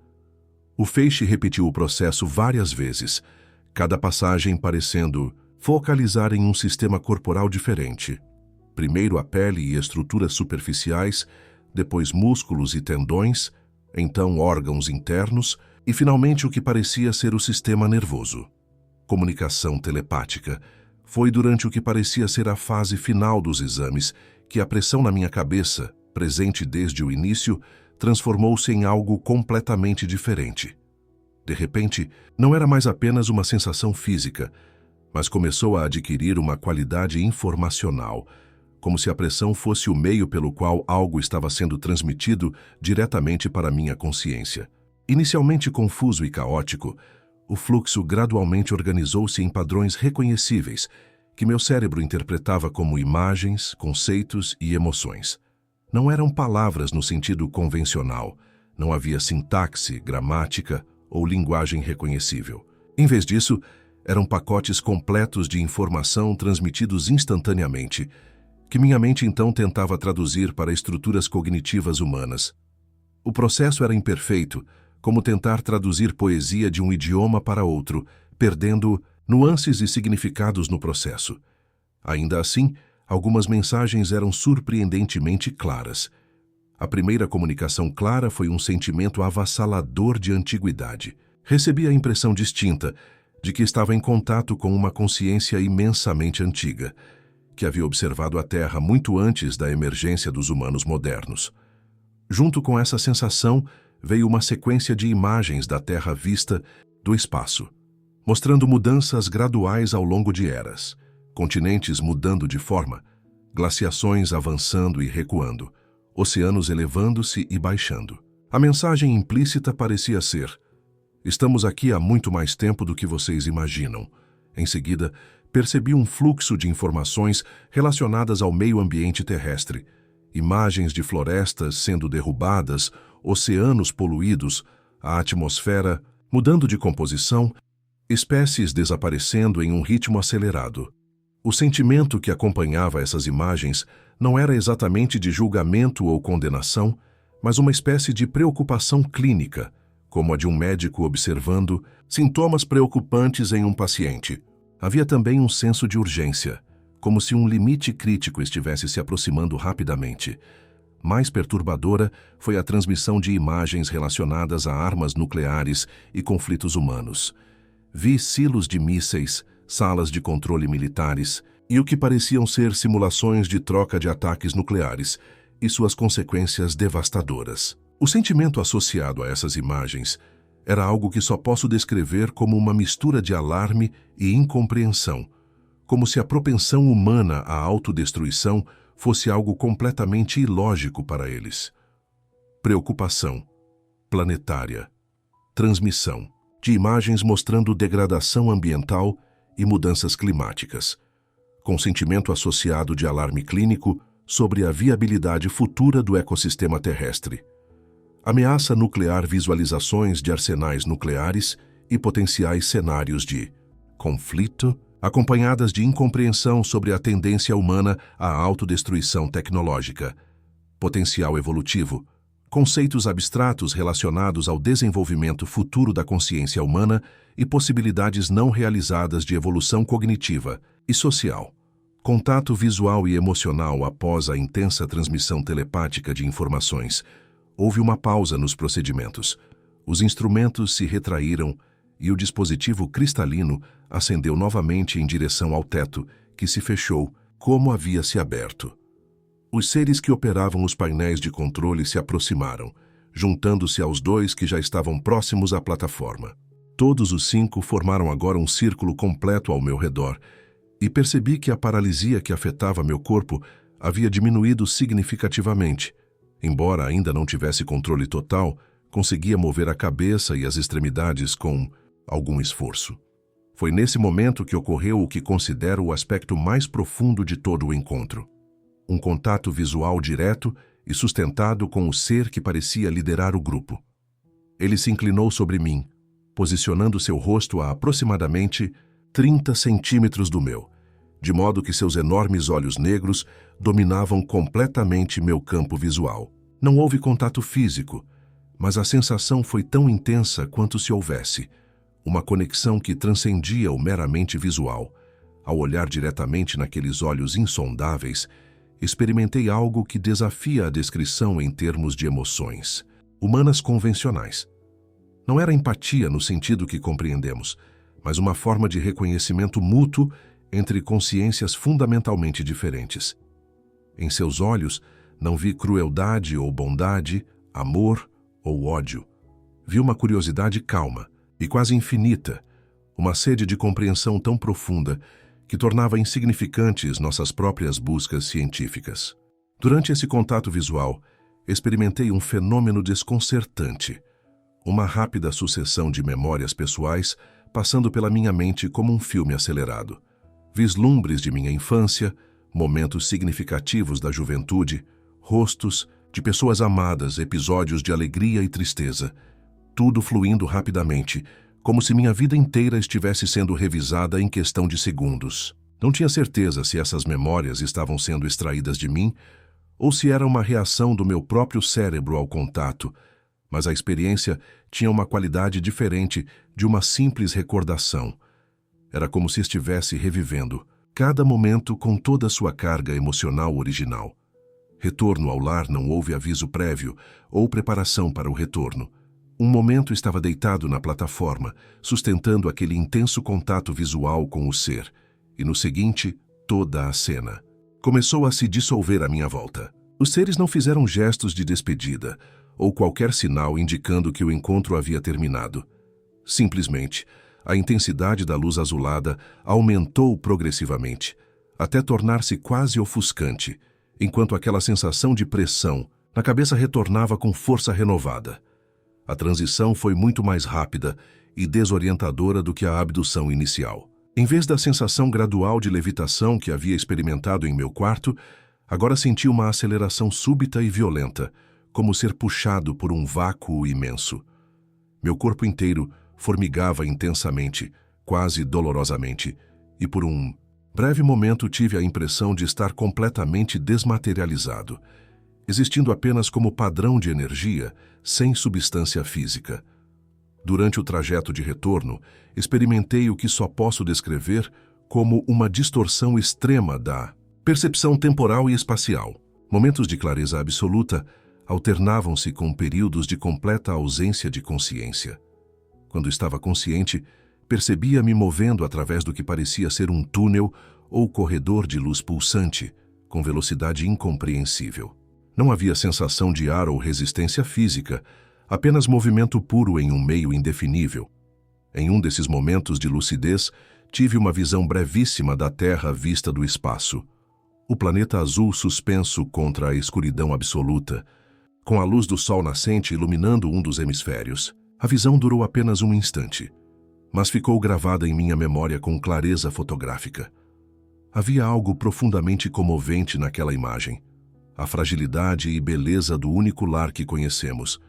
O feixe repetiu o processo várias vezes, cada passagem parecendo focalizar em um sistema corporal diferente. Primeiro a pele e estruturas superficiais, depois músculos e tendões, então órgãos internos e finalmente o que parecia ser o sistema nervoso. Comunicação telepática. Foi durante o que parecia ser a fase final dos exames que a pressão na minha cabeça, presente desde o início, transformou-se em algo completamente diferente. De repente, não era mais apenas uma sensação física, mas começou a adquirir uma qualidade informacional, como se a pressão fosse o meio pelo qual algo estava sendo transmitido diretamente para minha consciência. Inicialmente confuso e caótico, o fluxo gradualmente organizou-se em padrões reconhecíveis, que meu cérebro interpretava como imagens, conceitos e emoções. Não eram palavras no sentido convencional, não havia sintaxe, gramática ou linguagem reconhecível. Em vez disso, eram pacotes completos de informação transmitidos instantaneamente, que minha mente então tentava traduzir para estruturas cognitivas humanas. O processo era imperfeito, como tentar traduzir poesia de um idioma para outro, perdendo nuances e significados no processo. Ainda assim, algumas mensagens eram surpreendentemente claras. A primeira comunicação clara foi um sentimento avassalador de antiguidade. Recebi a impressão distinta de que estava em contato com uma consciência imensamente antiga, que havia observado a Terra muito antes da emergência dos humanos modernos. Junto com essa sensação, veio uma sequência de imagens da Terra vista do espaço, mostrando mudanças graduais ao longo de eras, continentes mudando de forma, glaciações avançando e recuando, oceanos elevando-se e baixando. A mensagem implícita parecia ser: estamos aqui há muito mais tempo do que vocês imaginam. Em seguida, percebi um fluxo de informações relacionadas ao meio ambiente terrestre, imagens de florestas sendo derrubadas, oceanos poluídos, a atmosfera mudando de composição, espécies desaparecendo em um ritmo acelerado. O sentimento que acompanhava essas imagens não era exatamente de julgamento ou condenação, mas uma espécie de preocupação clínica, como a de um médico observando sintomas preocupantes em um paciente. Havia também um senso de urgência, como se um limite crítico estivesse se aproximando rapidamente. Mais perturbadora foi a transmissão de imagens relacionadas a armas nucleares e conflitos humanos. Vi silos de mísseis, salas de controle militares e o que pareciam ser simulações de troca de ataques nucleares e suas consequências devastadoras. O sentimento associado a essas imagens era algo que só posso descrever como uma mistura de alarme e incompreensão, como se a propensão humana à autodestruição fosse algo completamente ilógico para eles. Preocupação planetária, transmissão de imagens mostrando degradação ambiental e mudanças climáticas, com sentimento associado de alarme clínico sobre a viabilidade futura do ecossistema terrestre. Ameaça nuclear, visualizações de arsenais nucleares e potenciais cenários de conflito, acompanhadas de incompreensão sobre a tendência humana à autodestruição tecnológica, potencial evolutivo, conceitos abstratos relacionados ao desenvolvimento futuro da consciência humana e possibilidades não realizadas de evolução cognitiva e social. Contato visual e emocional após a intensa transmissão telepática de informações. Houve uma pausa nos procedimentos. Os instrumentos se retraíram e o dispositivo cristalino acendeu novamente em direção ao teto, que se fechou, como havia se aberto. Os seres que operavam os painéis de controle se aproximaram, juntando-se aos dois que já estavam próximos à plataforma. Todos os 5 formaram agora um círculo completo ao meu redor, e percebi que a paralisia que afetava meu corpo havia diminuído significativamente. Embora ainda não tivesse controle total, conseguia mover a cabeça e as extremidades com algum esforço. Foi nesse momento que ocorreu o que considero o aspecto mais profundo de todo o encontro. Um contato visual direto e sustentado com o ser que parecia liderar o grupo. Ele se inclinou sobre mim, posicionando seu rosto a aproximadamente 30 centímetros do meu, de modo que seus enormes olhos negros dominavam completamente meu campo visual. Não houve contato físico, mas a sensação foi tão intensa quanto se houvesse, uma conexão que transcendia o meramente visual. Ao olhar diretamente naqueles olhos insondáveis, experimentei algo que desafia a descrição em termos de emoções humanas convencionais. Não era empatia no sentido que compreendemos, mas uma forma de reconhecimento mútuo entre consciências fundamentalmente diferentes. Em seus olhos, não vi crueldade ou bondade, amor ou ódio. Vi uma curiosidade calma e quase infinita, uma sede de compreensão tão profunda que tornava insignificantes nossas próprias buscas científicas. Durante esse contato visual, experimentei um fenômeno desconcertante, uma rápida sucessão de memórias pessoais passando pela minha mente como um filme acelerado. Vislumbres de minha infância, momentos significativos da juventude, rostos de pessoas amadas, episódios de alegria e tristeza, tudo fluindo rapidamente, como se minha vida inteira estivesse sendo revisada em questão de segundos. Não tinha certeza se essas memórias estavam sendo extraídas de mim ou se era uma reação do meu próprio cérebro ao contato, mas a experiência tinha uma qualidade diferente de uma simples recordação. Era como se estivesse revivendo cada momento com toda a sua carga emocional original. Retorno ao lar não houve aviso prévio ou preparação para o retorno. Um momento estava deitado na plataforma, sustentando aquele intenso contato visual com o ser, e no seguinte, toda a cena começou a se dissolver à minha volta. Os seres não fizeram gestos de despedida ou qualquer sinal indicando que o encontro havia terminado. Simplesmente, a intensidade da luz azulada aumentou progressivamente, até tornar-se quase ofuscante, enquanto aquela sensação de pressão na cabeça retornava com força renovada. A transição foi muito mais rápida e desorientadora do que a abdução inicial. Em vez da sensação gradual de levitação que havia experimentado em meu quarto, agora senti uma aceleração súbita e violenta, como ser puxado por um vácuo imenso. Meu corpo inteiro formigava intensamente, quase dolorosamente, e por um breve momento tive a impressão de estar completamente desmaterializado, existindo apenas como padrão de energia, sem substância física. Durante o trajeto de retorno, experimentei o que só posso descrever como uma distorção extrema da percepção temporal e espacial. Momentos de clareza absoluta alternavam-se com períodos de completa ausência de consciência. Quando estava consciente, percebia-me movendo através do que parecia ser um túnel ou corredor de luz pulsante, com velocidade incompreensível. Não havia sensação de ar ou resistência física, apenas movimento puro em um meio indefinível. Em um desses momentos de lucidez, tive uma visão brevíssima da Terra vista do espaço. O planeta azul suspenso contra a escuridão absoluta, com a luz do sol nascente iluminando um dos hemisférios. A visão durou apenas um instante, mas ficou gravada em minha memória com clareza fotográfica. Havia algo profundamente comovente naquela imagem. A fragilidade e beleza do único lar que conhecemos,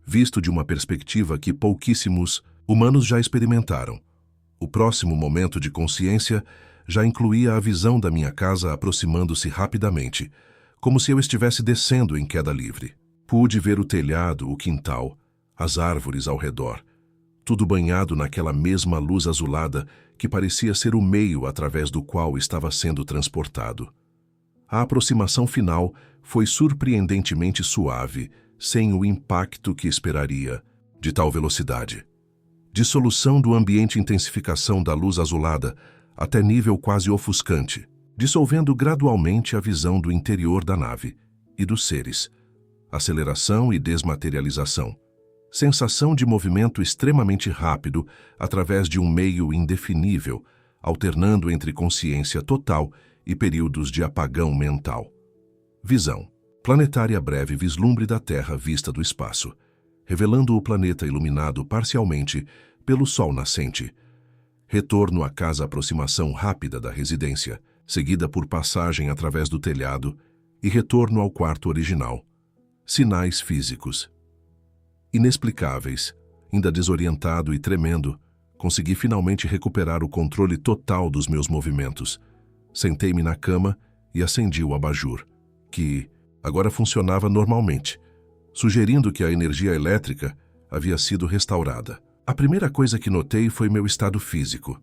visto de uma perspectiva que pouquíssimos humanos já experimentaram. O próximo momento de consciência já incluía a visão da minha casa aproximando-se rapidamente, como se eu estivesse descendo em queda livre. Pude ver o telhado, o quintal, as árvores ao redor, tudo banhado naquela mesma luz azulada que parecia ser o meio através do qual estava sendo transportado. A aproximação final foi surpreendentemente suave, sem o impacto que esperaria de tal velocidade. Dissolução do ambiente e intensificação da luz azulada até nível quase ofuscante, dissolvendo gradualmente a visão do interior da nave e dos seres. Aceleração e desmaterialização. Sensação de movimento extremamente rápido através de um meio indefinível, alternando entre consciência total e períodos de apagão mental. Visão. Planetária breve vislumbre da Terra vista do espaço, revelando o planeta iluminado parcialmente pelo sol nascente. Retorno à casa, aproximação rápida da residência, seguida por passagem através do telhado e retorno ao quarto original. Sinais físicos. Inexplicáveis, ainda desorientado e tremendo, consegui finalmente recuperar o controle total dos meus movimentos. Sentei-me na cama e acendi o abajur, que agora funcionava normalmente, sugerindo que a energia elétrica havia sido restaurada. A primeira coisa que notei foi meu estado físico.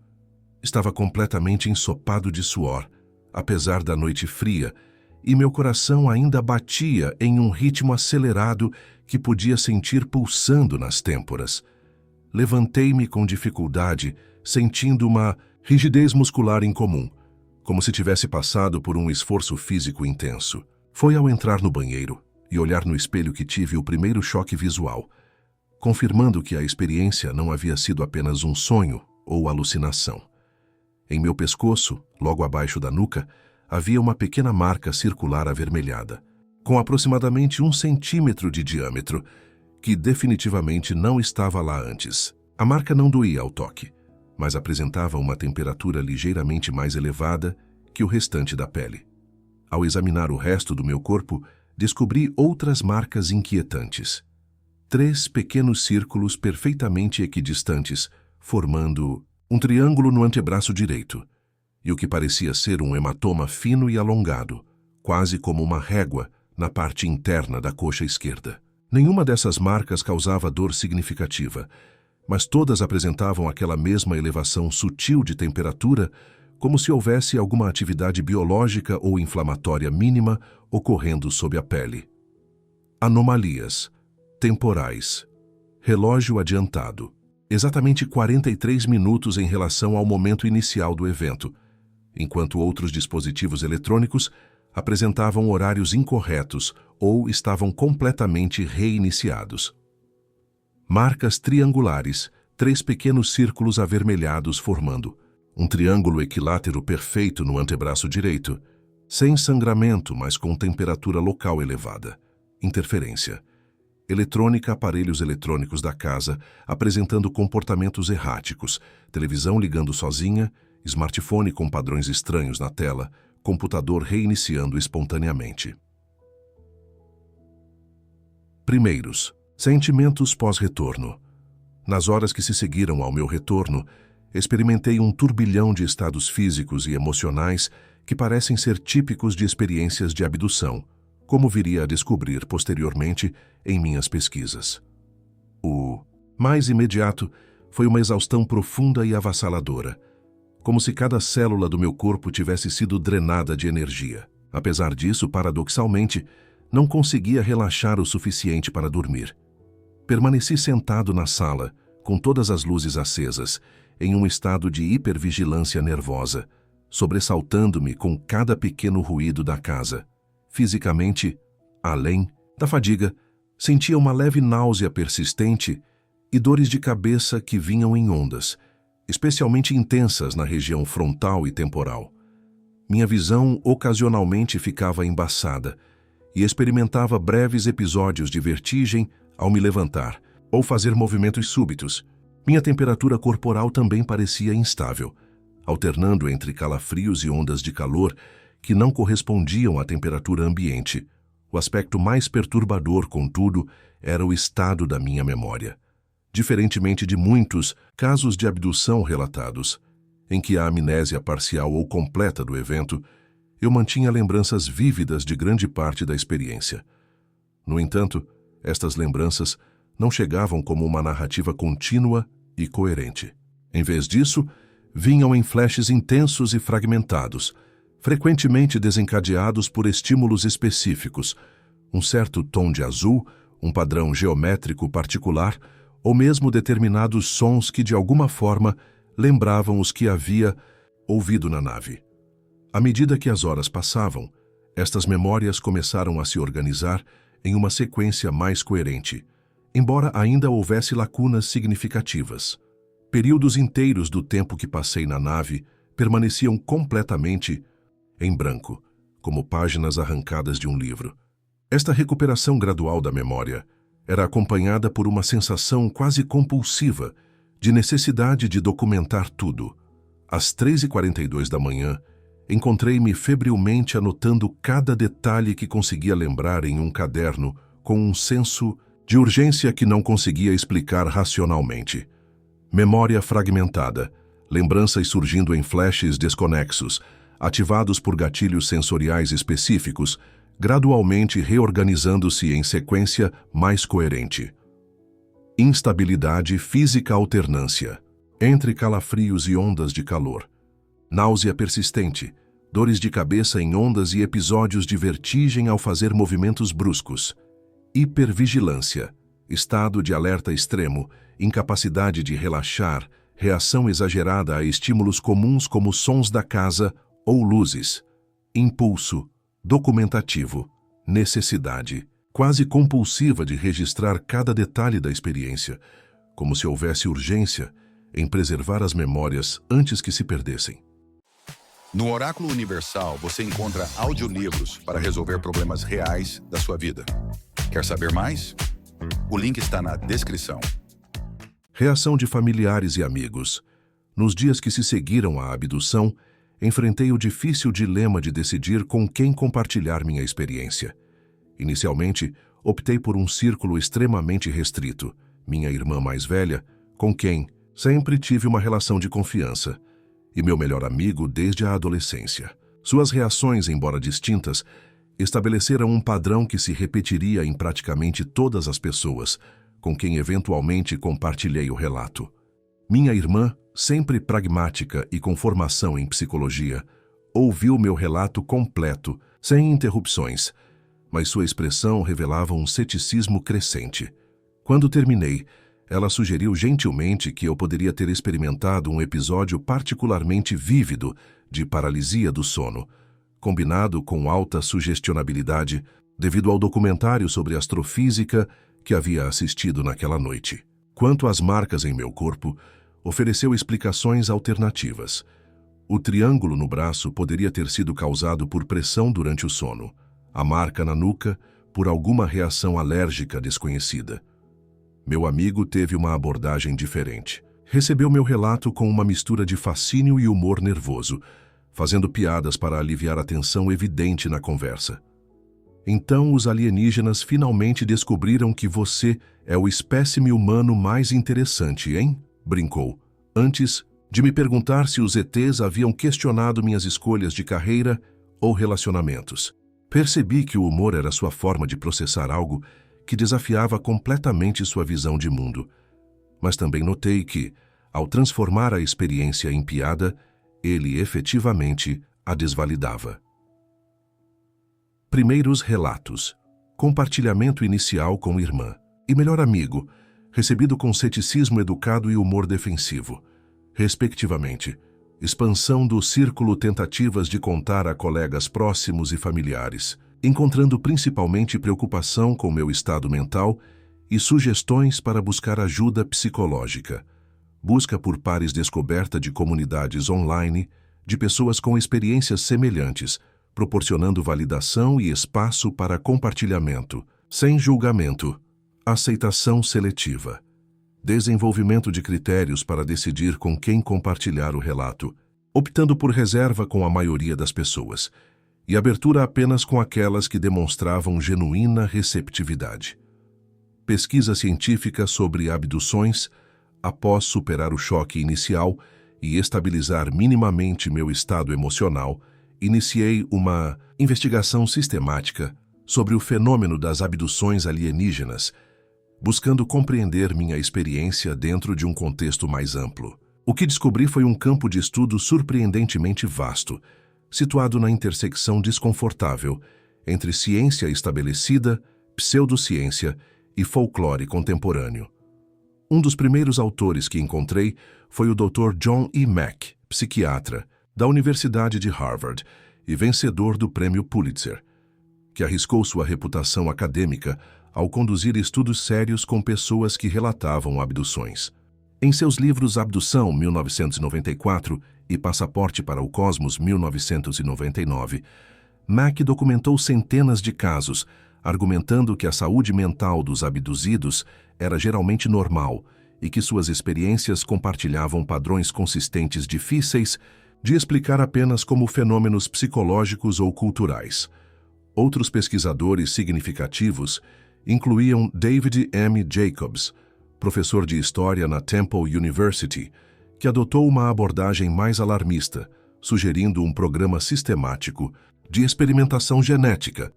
Estava completamente ensopado de suor, apesar da noite fria, e meu coração ainda batia em um ritmo acelerado que podia sentir pulsando nas têmporas. Levantei-me com dificuldade, sentindo uma rigidez muscular incomum, como se tivesse passado por um esforço físico intenso. Foi ao entrar no banheiro e olhar no espelho que tive o primeiro choque visual, confirmando que a experiência não havia sido apenas um sonho ou alucinação. Em meu pescoço, logo abaixo da nuca, havia uma pequena marca circular avermelhada, com aproximadamente 1 centímetro de diâmetro, que definitivamente não estava lá antes. A marca não doía ao toque, mas apresentava uma temperatura ligeiramente mais elevada que o restante da pele. Ao examinar o resto do meu corpo, descobri outras marcas inquietantes. 3 pequenos círculos perfeitamente equidistantes, formando um triângulo no antebraço direito, e o que parecia ser um hematoma fino e alongado, quase como uma régua, na parte interna da coxa esquerda. Nenhuma dessas marcas causava dor significativa, mas todas apresentavam aquela mesma elevação sutil de temperatura, como se houvesse alguma atividade biológica ou inflamatória mínima ocorrendo sob a pele. Anomalias temporais. Relógio adiantado. Exatamente 43 minutos em relação ao momento inicial do evento, enquanto outros dispositivos eletrônicos apresentavam horários incorretos ou estavam completamente reiniciados. Marcas triangulares, 3 pequenos círculos avermelhados formando um triângulo equilátero perfeito no antebraço direito, sem sangramento, mas com temperatura local elevada. Interferência. Eletrônica, aparelhos eletrônicos da casa apresentando comportamentos erráticos, televisão ligando sozinha, smartphone com padrões estranhos na tela, computador reiniciando espontaneamente. Primeiros, sentimentos pós-retorno. Nas horas que se seguiram ao meu retorno, experimentei um turbilhão de estados físicos e emocionais que parecem ser típicos de experiências de abdução, como viria a descobrir posteriormente em minhas pesquisas. O mais imediato foi uma exaustão profunda e avassaladora, como se cada célula do meu corpo tivesse sido drenada de energia. Apesar disso, paradoxalmente, não conseguia relaxar o suficiente para dormir. Permaneci sentado na sala, com todas as luzes acesas, em um estado de hipervigilância nervosa, sobressaltando-me com cada pequeno ruído da casa. Fisicamente, além da fadiga, sentia uma leve náusea persistente e dores de cabeça que vinham em ondas, especialmente intensas na região frontal e temporal. Minha visão ocasionalmente ficava embaçada e experimentava breves episódios de vertigem ao me levantar ou fazer movimentos súbitos. Minha temperatura corporal também parecia instável, alternando entre calafrios e ondas de calor que não correspondiam à temperatura ambiente. O aspecto mais perturbador, contudo, era o estado da minha memória. Diferentemente de muitos casos de abdução relatados, em que a amnésia parcial ou completa do evento, eu mantinha lembranças vívidas de grande parte da experiência. No entanto, estas lembranças não chegavam como uma narrativa contínua e coerente. Em vez disso, vinham em flashes intensos e fragmentados, frequentemente desencadeados por estímulos específicos, um certo tom de azul, um padrão geométrico particular, ou mesmo determinados sons que de alguma forma lembravam os que havia ouvido na nave. À medida que as horas passavam, estas memórias começaram a se organizar em uma sequência mais coerente, embora ainda houvesse lacunas significativas. Períodos inteiros do tempo que passei na nave permaneciam completamente em branco, como páginas arrancadas de um livro. Esta recuperação gradual da memória era acompanhada por uma sensação quase compulsiva de necessidade de documentar tudo. Às 3h42 da manhã, encontrei-me febrilmente anotando cada detalhe que conseguia lembrar em um caderno com um senso de urgência que não conseguia explicar racionalmente. Memória fragmentada, lembranças surgindo em flashes desconexos, ativados por gatilhos sensoriais específicos, gradualmente reorganizando-se em sequência mais coerente. Instabilidade física alternância, entre calafrios e ondas de calor. Náusea persistente, dores de cabeça em ondas e episódios de vertigem ao fazer movimentos bruscos. Hipervigilância, estado de alerta extremo, incapacidade de relaxar, reação exagerada a estímulos comuns como sons da casa ou luzes. Impulso, documentativo, necessidade, quase compulsiva de registrar cada detalhe da experiência, como se houvesse urgência em preservar as memórias antes que se perdessem. No Oráculo Universal, você encontra audiolivros para resolver problemas reais da sua vida. Quer saber mais? O link está na descrição. Reação de familiares e amigos. Nos dias que se seguiram à abdução, enfrentei o difícil dilema de decidir com quem compartilhar minha experiência. Inicialmente, optei por um círculo extremamente restrito, minha irmã mais velha, com quem sempre tive uma relação de confiança, e meu melhor amigo desde a adolescência. Suas reações, embora distintas, estabeleceram um padrão que se repetiria em praticamente todas as pessoas com quem eventualmente compartilhei o relato. Minha irmã, sempre pragmática e com formação em psicologia, ouviu meu relato completo, sem interrupções, mas sua expressão revelava um ceticismo crescente. Quando terminei, ela sugeriu gentilmente que eu poderia ter experimentado um episódio particularmente vívido de paralisia do sono, combinado com alta sugestionabilidade devido ao documentário sobre astrofísica que havia assistido naquela noite. Quanto às marcas em meu corpo, ofereceu explicações alternativas. O triângulo no braço poderia ter sido causado por pressão durante o sono, a marca na nuca por alguma reação alérgica desconhecida. Meu amigo teve uma abordagem diferente. Recebeu meu relato com uma mistura de fascínio e humor nervoso, fazendo piadas para aliviar a tensão evidente na conversa. Então os alienígenas finalmente descobriram que você é o espécime humano mais interessante, hein? Brincou, antes de me perguntar se os ETs haviam questionado minhas escolhas de carreira ou relacionamentos. Percebi que o humor era sua forma de processar algo que desafiava completamente sua visão de mundo. Mas também notei que, ao transformar a experiência em piada, ele efetivamente a desvalidava. Primeiros relatos. Compartilhamento inicial com irmã. E melhor amigo, recebido com ceticismo educado e humor defensivo. Respectivamente, expansão do círculo tentativas de contar a colegas próximos e familiares, encontrando principalmente preocupação com meu estado mental e sugestões para buscar ajuda psicológica. Busca por pares descoberta de comunidades online, de pessoas com experiências semelhantes, proporcionando validação e espaço para compartilhamento, sem julgamento, aceitação seletiva, desenvolvimento de critérios para decidir com quem compartilhar o relato, optando por reserva com a maioria das pessoas, e abertura apenas com aquelas que demonstravam genuína receptividade. Pesquisa científica sobre abduções. Após superar o choque inicial e estabilizar minimamente meu estado emocional, iniciei uma investigação sistemática sobre o fenômeno das abduções alienígenas, buscando compreender minha experiência dentro de um contexto mais amplo. O que descobri foi um campo de estudo surpreendentemente vasto, situado na intersecção desconfortável entre ciência estabelecida, pseudociência e folclore contemporâneo. Um dos primeiros autores que encontrei foi o Dr. John E. Mack, psiquiatra, da Universidade de Harvard e vencedor do Prêmio Pulitzer, que arriscou sua reputação acadêmica ao conduzir estudos sérios com pessoas que relatavam abduções. Em seus livros Abdução, 1994, e Passaporte para o Cosmos, 1999, Mack documentou centenas de casos, argumentando que a saúde mental dos abduzidos era geralmente normal e que suas experiências compartilhavam padrões consistentes difíceis de explicar apenas como fenômenos psicológicos ou culturais. Outros pesquisadores significativos incluíam David M. Jacobs, professor de História na Temple University, que adotou uma abordagem mais alarmista, sugerindo um programa sistemático de experimentação genética,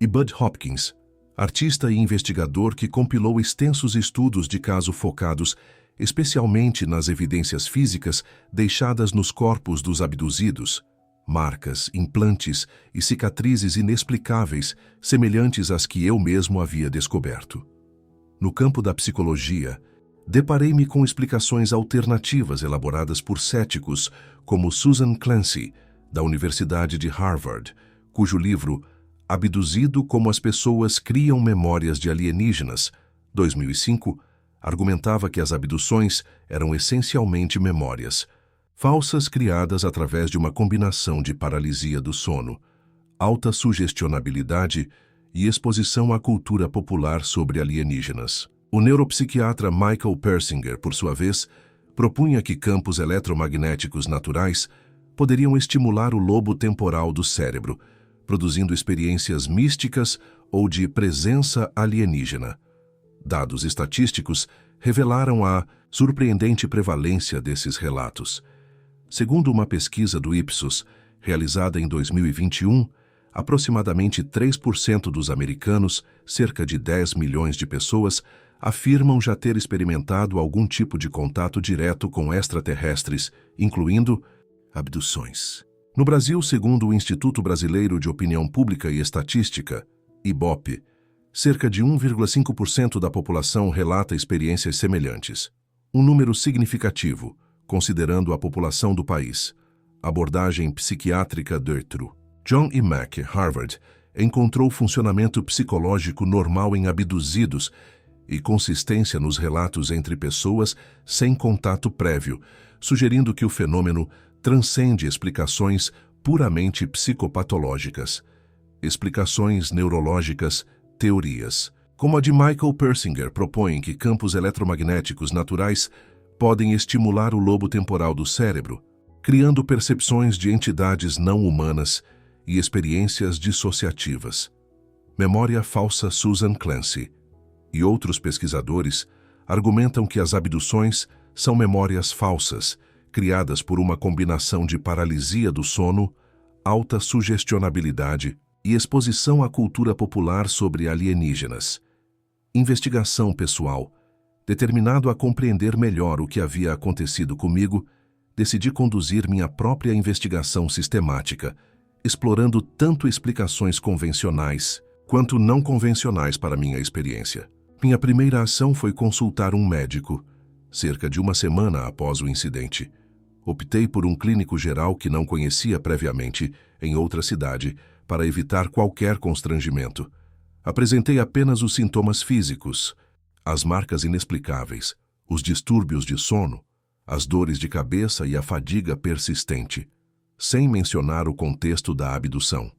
e Bud Hopkins, artista e investigador que compilou extensos estudos de caso focados especialmente nas evidências físicas deixadas nos corpos dos abduzidos, marcas, implantes e cicatrizes inexplicáveis semelhantes às que eu mesmo havia descoberto. No campo da psicologia, deparei-me com explicações alternativas elaboradas por céticos como Susan Clancy, da Universidade de Harvard, cujo livro Abduzido como as pessoas criam memórias de alienígenas, 2005, argumentava que as abduções eram essencialmente memórias, falsas criadas através de uma combinação de paralisia do sono, alta sugestionabilidade e exposição à cultura popular sobre alienígenas. O neuropsiquiatra Michael Persinger, por sua vez, propunha que campos eletromagnéticos naturais poderiam estimular o lobo temporal do cérebro, produzindo experiências místicas ou de presença alienígena. Dados estatísticos revelaram a surpreendente prevalência desses relatos. Segundo uma pesquisa do Ipsos, realizada em 2021, aproximadamente 3% dos americanos, cerca de 10 milhões de pessoas, afirmam já ter experimentado algum tipo de contato direto com extraterrestres, incluindo abduções. No Brasil, segundo o Instituto Brasileiro de Opinião Pública e Estatística, IBOP, cerca de 1,5% da população relata experiências semelhantes. Um número significativo, considerando a população do país. Abordagem psiquiátrica Deutru. John E. Mack, Harvard, encontrou funcionamento psicológico normal em abduzidos e consistência nos relatos entre pessoas sem contato prévio, sugerindo que o fenômeno transcende explicações puramente psicopatológicas. Explicações neurológicas, teorias, como a de Michael Persinger, propõem que campos eletromagnéticos naturais podem estimular o lobo temporal do cérebro, criando percepções de entidades não humanas e experiências dissociativas. Memória falsa Susan Clancy e outros pesquisadores argumentam que as abduções são memórias falsas, criadas por uma combinação de paralisia do sono, alta sugestionabilidade e exposição à cultura popular sobre alienígenas. Investigação pessoal. Determinado a compreender melhor o que havia acontecido comigo, decidi conduzir minha própria investigação sistemática, explorando tanto explicações convencionais quanto não convencionais para minha experiência. Minha primeira ação foi consultar um médico, cerca de uma semana após o incidente. Optei por um clínico geral que não conhecia previamente, em outra cidade, para evitar qualquer constrangimento. Apresentei apenas os sintomas físicos, as marcas inexplicáveis, os distúrbios de sono, as dores de cabeça e a fadiga persistente, sem mencionar o contexto da abdução.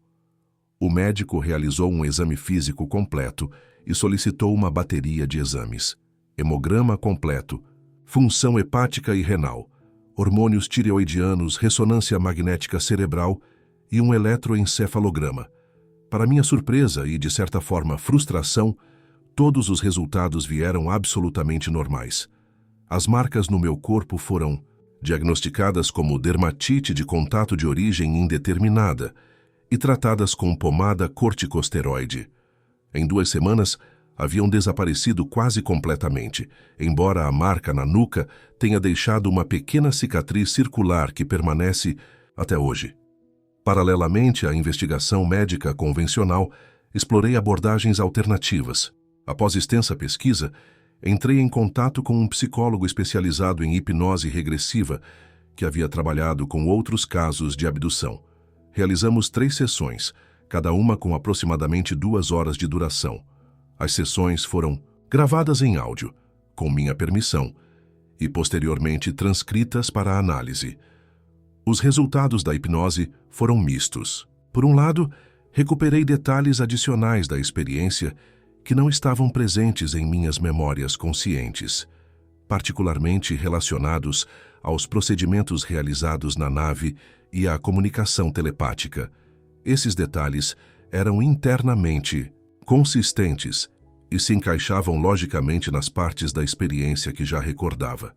O médico realizou um exame físico completo e solicitou uma bateria de exames: hemograma completo, função hepática e renal, hormônios tireoidianos, ressonância magnética cerebral e um eletroencefalograma. Para minha surpresa e, de certa forma, frustração, todos os resultados vieram absolutamente normais. As marcas no meu corpo foram diagnosticadas como dermatite de contato de origem indeterminada e tratadas com pomada corticosteroide. Em 2 semanas, haviam desaparecido quase completamente, embora a marca na nuca tenha deixado uma pequena cicatriz circular que permanece até hoje. Paralelamente à investigação médica convencional, explorei abordagens alternativas. Após extensa pesquisa, entrei em contato com um psicólogo especializado em hipnose regressiva que havia trabalhado com outros casos de abdução. Realizamos 3 sessões, cada uma com aproximadamente 2 horas de duração. As sessões foram gravadas em áudio, com minha permissão, e posteriormente transcritas para análise. Os resultados da hipnose foram mistos. Por um lado, recuperei detalhes adicionais da experiência que não estavam presentes em minhas memórias conscientes, particularmente relacionados aos procedimentos realizados na nave e à comunicação telepática. Esses detalhes eram internamente consistentes e se encaixavam logicamente nas partes da experiência que já recordava.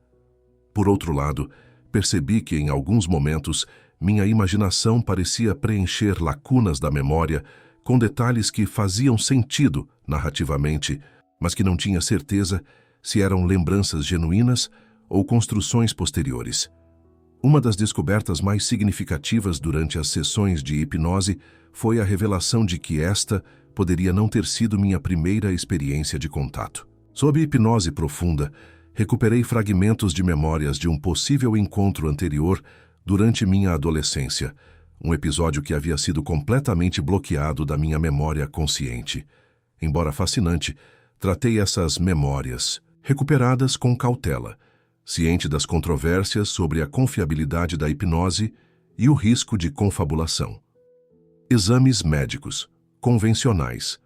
Por outro lado, percebi que, em alguns momentos, minha imaginação parecia preencher lacunas da memória com detalhes que faziam sentido narrativamente, mas que não tinha certeza se eram lembranças genuínas ou construções posteriores. Uma das descobertas mais significativas durante as sessões de hipnose foi a revelação de que esta poderia não ter sido minha primeira experiência de contato. Sob hipnose profunda, recuperei fragmentos de memórias de um possível encontro anterior durante minha adolescência, um episódio que havia sido completamente bloqueado da minha memória consciente. Embora fascinante, tratei essas memórias, recuperadas com cautela, ciente das controvérsias sobre a confiabilidade da hipnose e o risco de confabulação. Exames médicos, convencionais,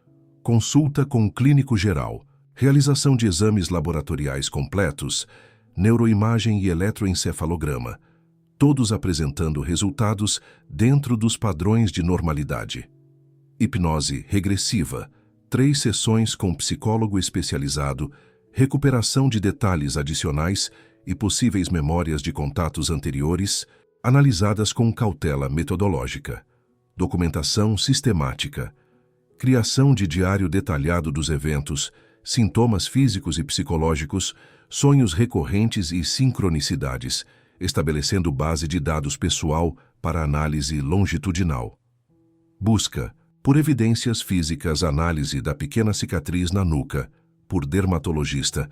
consulta com clínico geral, realização de exames laboratoriais completos, neuroimagem e eletroencefalograma, todos apresentando resultados dentro dos padrões de normalidade. Hipnose regressiva, 3 sessões com psicólogo especializado, recuperação de detalhes adicionais e possíveis memórias de contatos anteriores, analisadas com cautela metodológica. Documentação sistemática. Criação de diário detalhado dos eventos, sintomas físicos e psicológicos, sonhos recorrentes e sincronicidades, estabelecendo base de dados pessoal para análise longitudinal. Busca, por evidências físicas, análise da pequena cicatriz na nuca, por dermatologista,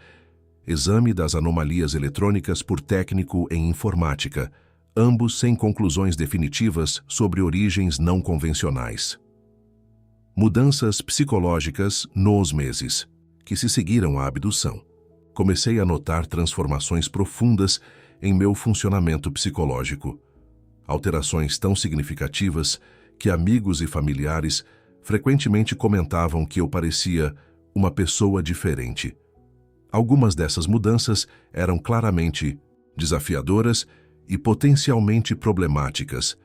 exame das anomalias eletrônicas por técnico em informática, ambos sem conclusões definitivas sobre origens não convencionais. Mudanças psicológicas nos meses que se seguiram à abdução. Comecei a notar transformações profundas em meu funcionamento psicológico. Alterações tão significativas que amigos e familiares frequentemente comentavam que eu parecia uma pessoa diferente. Algumas dessas mudanças eram claramente desafiadoras e potencialmente problemáticas,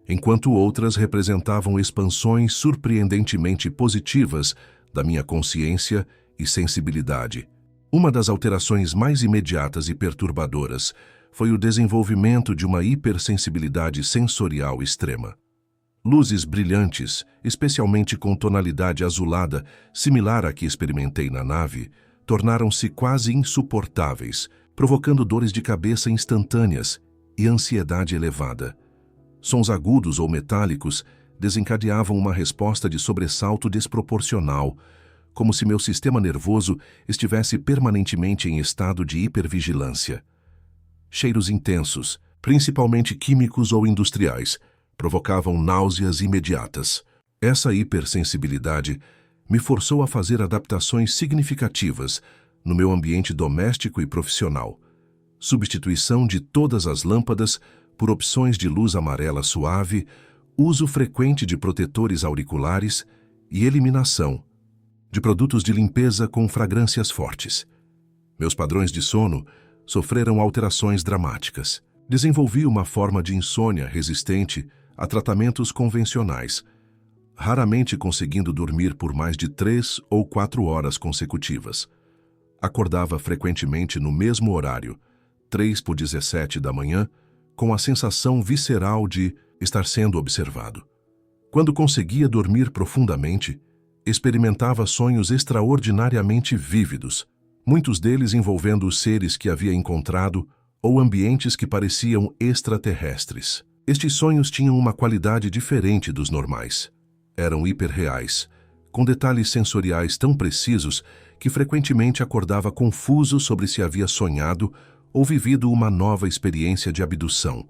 enquanto outras representavam expansões surpreendentemente positivas da minha consciência e sensibilidade. Uma das alterações mais imediatas e perturbadoras foi o desenvolvimento de uma hipersensibilidade sensorial extrema. Luzes brilhantes, especialmente com tonalidade azulada, similar à que experimentei na nave, tornaram-se quase insuportáveis, provocando dores de cabeça instantâneas e ansiedade elevada. Sons agudos ou metálicos desencadeavam uma resposta de sobressalto desproporcional, como se meu sistema nervoso estivesse permanentemente em estado de hipervigilância. Cheiros intensos, principalmente químicos ou industriais, provocavam náuseas imediatas. Essa hipersensibilidade me forçou a fazer adaptações significativas no meu ambiente doméstico e profissional. Substituição de todas as lâmpadas por opções de luz amarela suave, uso frequente de protetores auriculares e eliminação de produtos de limpeza com fragrâncias fortes. Meus padrões de sono sofreram alterações dramáticas. Desenvolvi uma forma de insônia resistente a tratamentos convencionais, raramente conseguindo dormir por mais de 3 ou 4 horas consecutivas. Acordava frequentemente no mesmo horário, 3:17 da manhã, com a sensação visceral de estar sendo observado. Quando conseguia dormir profundamente, experimentava sonhos extraordinariamente vívidos, muitos deles envolvendo os seres que havia encontrado ou ambientes que pareciam extraterrestres. Estes sonhos tinham uma qualidade diferente dos normais. Eram hiperreais, com detalhes sensoriais tão precisos que frequentemente acordava confuso sobre se havia sonhado ou vivido uma nova experiência de abdução.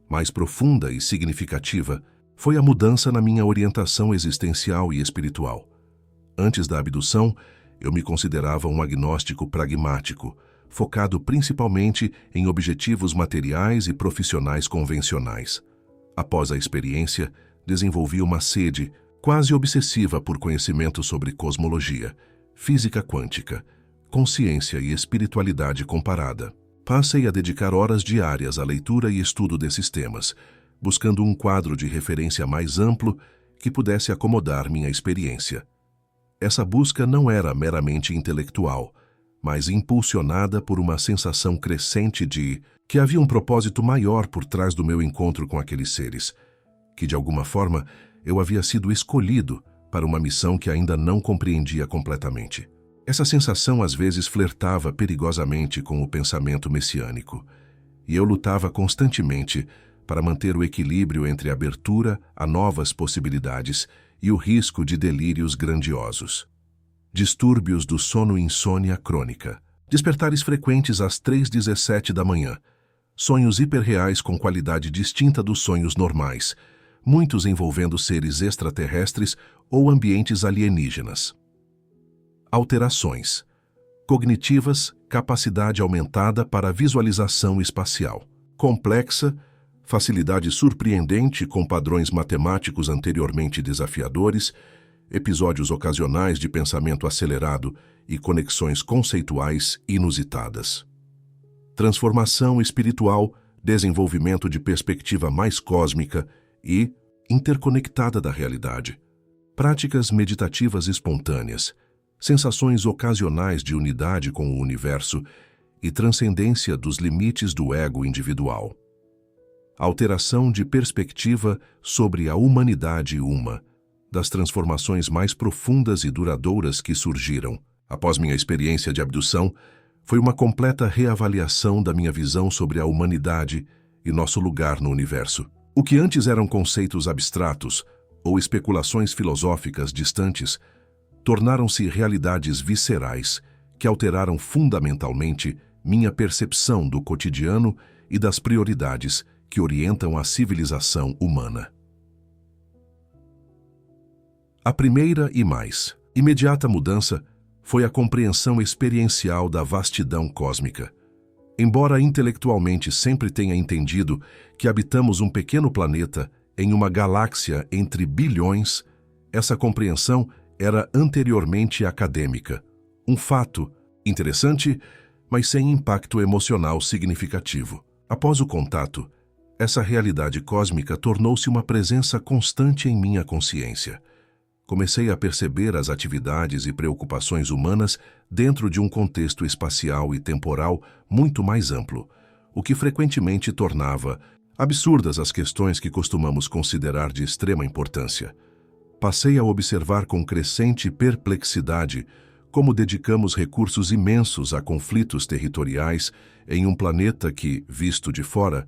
Mais profunda e significativa foi a mudança na minha orientação existencial e espiritual. Antes da abdução, eu me considerava um agnóstico pragmático, focado principalmente em objetivos materiais e profissionais convencionais. Após a experiência, desenvolvi uma sede quase obsessiva por conhecimento sobre cosmologia, física quântica, consciência e espiritualidade comparada. Passei a dedicar horas diárias à leitura e estudo desses temas, buscando um quadro de referência mais amplo que pudesse acomodar minha experiência. Essa busca não era meramente intelectual, mas impulsionada por uma sensação crescente de que havia um propósito maior por trás do meu encontro com aqueles seres, que de alguma forma eu havia sido escolhido para uma missão que ainda não compreendia completamente. Essa sensação às vezes flertava perigosamente com o pensamento messiânico, e eu lutava constantemente para manter o equilíbrio entre a abertura a novas possibilidades e o risco de delírios grandiosos. Distúrbios do sono e insônia crônica. Despertares frequentes às 3:17 da manhã. Sonhos hiperreais com qualidade distinta dos sonhos normais, muitos envolvendo seres extraterrestres ou ambientes alienígenas. Alterações cognitivas, capacidade aumentada para visualização espacial. Complexa, facilidade surpreendente com padrões matemáticos anteriormente desafiadores, episódios ocasionais de pensamento acelerado e conexões conceituais inusitadas. transformação espiritual, desenvolvimento de perspectiva mais cósmica e interconectada da realidade. Práticas meditativas espontâneas, sensações ocasionais de unidade com o universo e transcendência dos limites do ego individual. Alteração de perspectiva sobre a humanidade uma, das transformações mais profundas e duradouras que surgiram após minha experiência de abdução, foi uma completa reavaliação da minha visão sobre a humanidade e nosso lugar no universo. O que antes eram conceitos abstratos ou especulações filosóficas distantes, tornaram-se realidades viscerais que alteraram fundamentalmente minha percepção do cotidiano e das prioridades que orientam a civilização humana. A primeira e mais imediata mudança foi a compreensão experiencial da vastidão cósmica. Embora intelectualmente sempre tenha entendido que habitamos um pequeno planeta em uma galáxia entre bilhões, essa compreensão era anteriormente acadêmica. Um fato interessante, mas sem impacto emocional significativo. Após o contato, essa realidade cósmica tornou-se uma presença constante em minha consciência. Comecei a perceber as atividades e preocupações humanas dentro de um contexto espacial e temporal muito mais amplo, o que frequentemente tornava absurdas as questões que costumamos considerar de extrema importância. Passei a observar com crescente perplexidade como dedicamos recursos imensos a conflitos territoriais em um planeta que, visto de fora,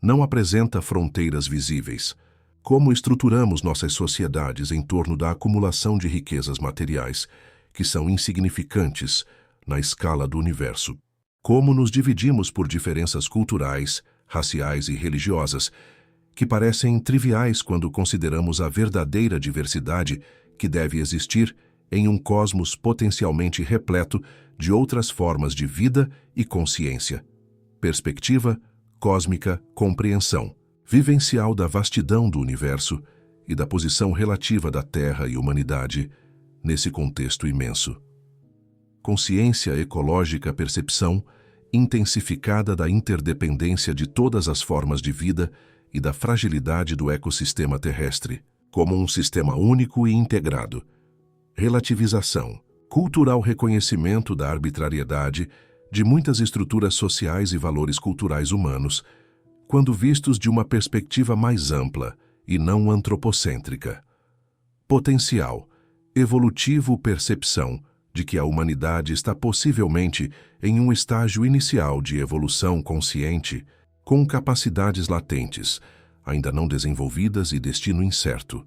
não apresenta fronteiras visíveis. Como estruturamos nossas sociedades em torno da acumulação de riquezas materiais, que são insignificantes na escala do universo. Como nos dividimos por diferenças culturais, raciais e religiosas, que parecem triviais quando consideramos a verdadeira diversidade que deve existir em um cosmos potencialmente repleto de outras formas de vida e consciência. Perspectiva, cósmica, compreensão vivencial da vastidão do universo e da posição relativa da Terra e humanidade nesse contexto imenso. Consciência ecológica, percepção intensificada da interdependência de todas as formas de vida e da fragilidade do ecossistema terrestre, como um sistema único e integrado. Relativização, cultural reconhecimento da arbitrariedade de muitas estruturas sociais e valores culturais humanos, quando vistos de uma perspectiva mais ampla e não antropocêntrica. Potencial, evolutivo percepção de que a humanidade está possivelmente em um estágio inicial de evolução consciente, com capacidades latentes, ainda não desenvolvidas e destino incerto.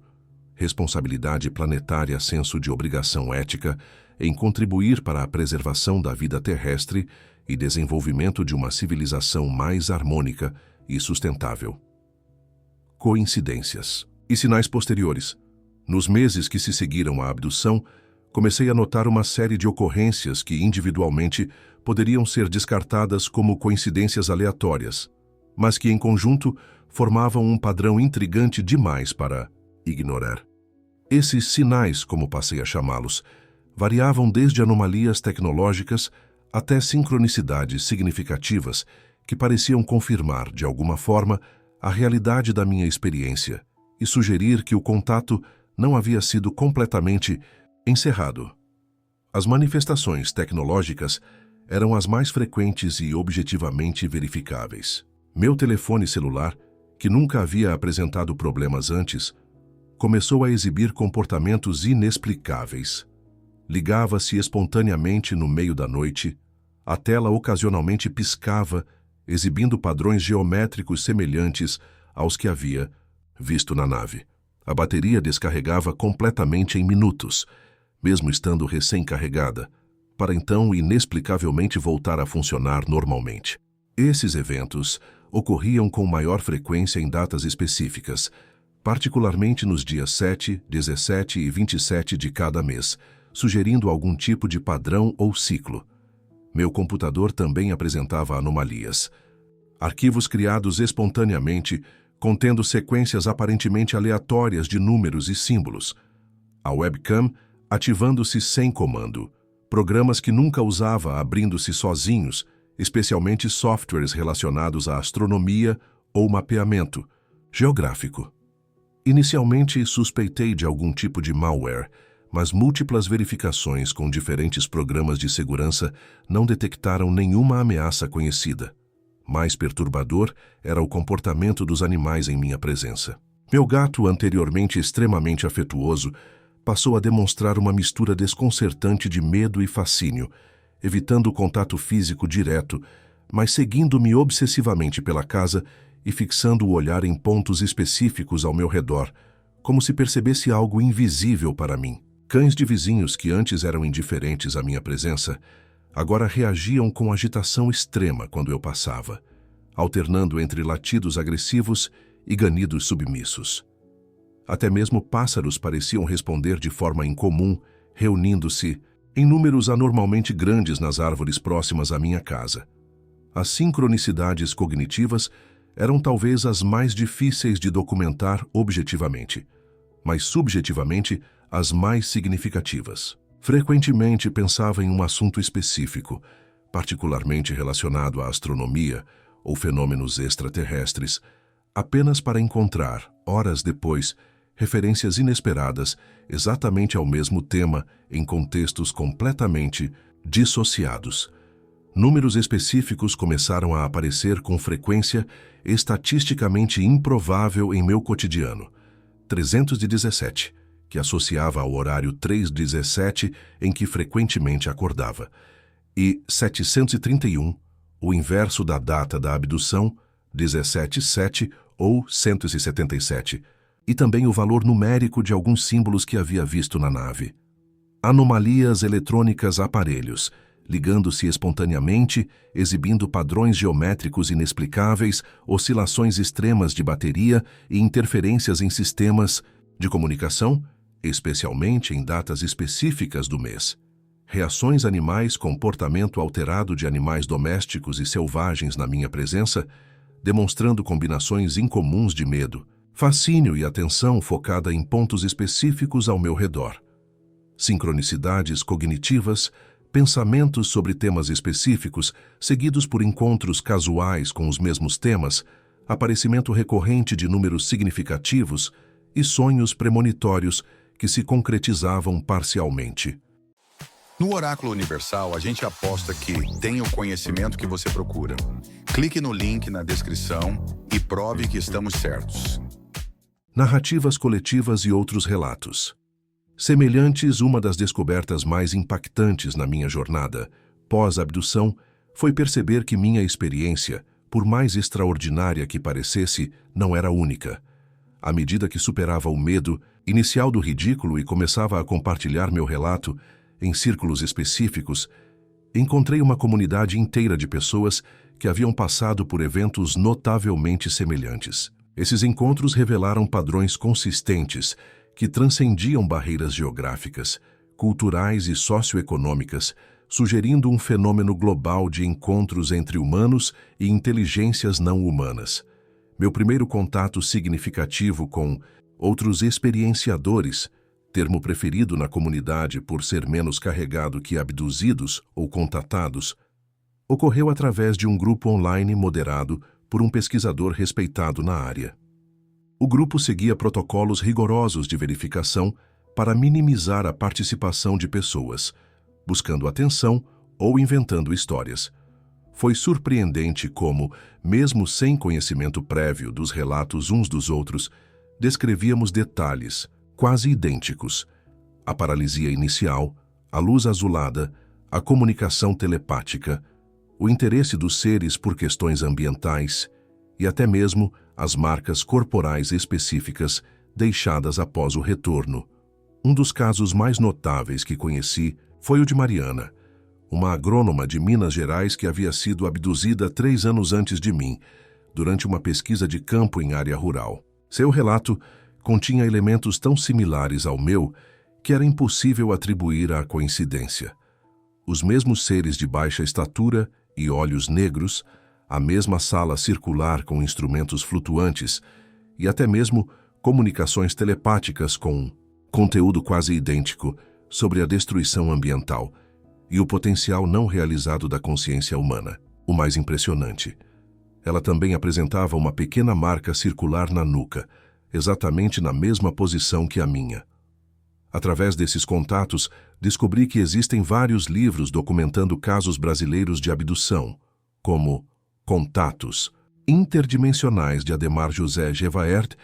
Responsabilidade planetária, senso de obrigação ética em contribuir para a preservação da vida terrestre e desenvolvimento de uma civilização mais harmônica e sustentável. Coincidências e sinais posteriores. Nos meses que se seguiram à abdução, comecei a notar uma série de ocorrências que individualmente poderiam ser descartadas como coincidências aleatórias, mas que em conjunto formavam um padrão intrigante demais para ignorar. Esses sinais, como passei a chamá-los, variavam desde anomalias tecnológicas até sincronicidades significativas que pareciam confirmar, de alguma forma, a realidade da minha experiência e sugerir que o contato não havia sido completamente encerrado. As manifestações tecnológicas eram as mais frequentes e objetivamente verificáveis. Meu telefone celular, que nunca havia apresentado problemas antes, começou a exibir comportamentos inexplicáveis. Ligava-se espontaneamente no meio da noite, a tela ocasionalmente piscava, exibindo padrões geométricos semelhantes aos que havia visto na nave. A bateria descarregava completamente em minutos, mesmo estando recém-carregada, para então inexplicavelmente voltar a funcionar normalmente. Esses eventos ocorriam com maior frequência em datas específicas, particularmente nos dias 7, 17 e 27 de cada mês, sugerindo algum tipo de padrão ou ciclo. Meu computador também apresentava anomalias. Arquivos criados espontaneamente, contendo sequências aparentemente aleatórias de números e símbolos. A webcam ativando-se sem comando. Programas que nunca usava abrindo-se sozinhos, especialmente softwares relacionados à astronomia ou mapeamento geográfico. Inicialmente suspeitei de algum tipo de malware, mas múltiplas verificações com diferentes programas de segurança não detectaram nenhuma ameaça conhecida. Mais perturbador era o comportamento dos animais em minha presença. Meu gato, anteriormente extremamente afetuoso, passou a demonstrar uma mistura desconcertante de medo e fascínio, evitando o contato físico direto, mas seguindo-me obsessivamente pela casa e fixando o olhar em pontos específicos ao meu redor, como se percebesse algo invisível para mim. Cães de vizinhos que antes eram indiferentes à minha presença, agora reagiam com agitação extrema quando eu passava, alternando entre latidos agressivos e ganidos submissos. Até mesmo pássaros pareciam responder de forma incomum, reunindo-se em números anormalmente grandes nas árvores próximas à minha casa. As sincronicidades cognitivas eram talvez as mais difíceis de documentar objetivamente, mas subjetivamente as mais significativas. Frequentemente pensava em um assunto específico, particularmente relacionado à astronomia ou fenômenos extraterrestres, apenas para encontrar, horas depois, referências inesperadas exatamente ao mesmo tema em contextos completamente dissociados. Números específicos começaram a aparecer com frequência estatisticamente improvável em meu cotidiano. 317, que associava ao horário 3:17 em que frequentemente acordava, e 731, o inverso da data da abdução, 17:7 ou 177, e também o valor numérico de alguns símbolos que havia visto na nave. Anomalias eletrônicas aparelhos, ligando-se espontaneamente, exibindo padrões geométricos inexplicáveis, oscilações extremas de bateria e interferências em sistemas de comunicação, especialmente em datas específicas do mês. Reações animais, comportamento alterado de animais domésticos e selvagens na minha presença, demonstrando combinações incomuns de medo, fascínio e atenção focada em pontos específicos ao meu redor. Sincronicidades cognitivas, pensamentos sobre temas específicos, seguidos por encontros casuais com os mesmos temas, aparecimento recorrente de números significativos e sonhos premonitórios que se concretizavam parcialmente. No Oráculo Universal, a gente aposta que tem o conhecimento que você procura. Clique no link na descrição e prove que estamos certos. Narrativas coletivas e outros relatos. Semelhantes, uma das descobertas mais impactantes na minha jornada, pós-abdução, foi perceber que minha experiência, por mais extraordinária que parecesse, não era única. À medida que superava o medo inicial do ridículo e começava a compartilhar meu relato em círculos específicos, encontrei uma comunidade inteira de pessoas que haviam passado por eventos notavelmente semelhantes. Esses encontros revelaram padrões consistentes que transcendiam barreiras geográficas, culturais e socioeconômicas, sugerindo um fenômeno global de encontros entre humanos e inteligências não humanas. Meu primeiro contato significativo com outros experienciadores, termo preferido na comunidade por ser menos carregado que abduzidos ou contatados, ocorreu através de um grupo online moderado por um pesquisador respeitado na área. O grupo seguia protocolos rigorosos de verificação para minimizar a participação de pessoas, buscando atenção ou inventando histórias. Foi surpreendente como, mesmo sem conhecimento prévio dos relatos uns dos outros, descrevíamos detalhes quase idênticos: a paralisia inicial, a luz azulada, a comunicação telepática, o interesse dos seres por questões ambientais e até mesmo as marcas corporais específicas deixadas após o retorno. Um dos casos mais notáveis que conheci foi o de Mariana, uma agrônoma de Minas Gerais que havia sido abduzida 3 anos antes de mim, durante uma pesquisa de campo em área rural. Seu relato continha elementos tão similares ao meu que era impossível atribuir à coincidência. Os mesmos seres de baixa estatura e olhos negros, a mesma sala circular com instrumentos flutuantes e até mesmo comunicações telepáticas com conteúdo quase idêntico sobre a destruição ambiental e o potencial não realizado da consciência humana. O mais impressionante, ela também apresentava uma pequena marca circular na nuca, exatamente na mesma posição que a minha. Através desses contatos, descobri que existem vários livros documentando casos brasileiros de abdução, como Contatos Interdimensionais de Ademar José Gevaert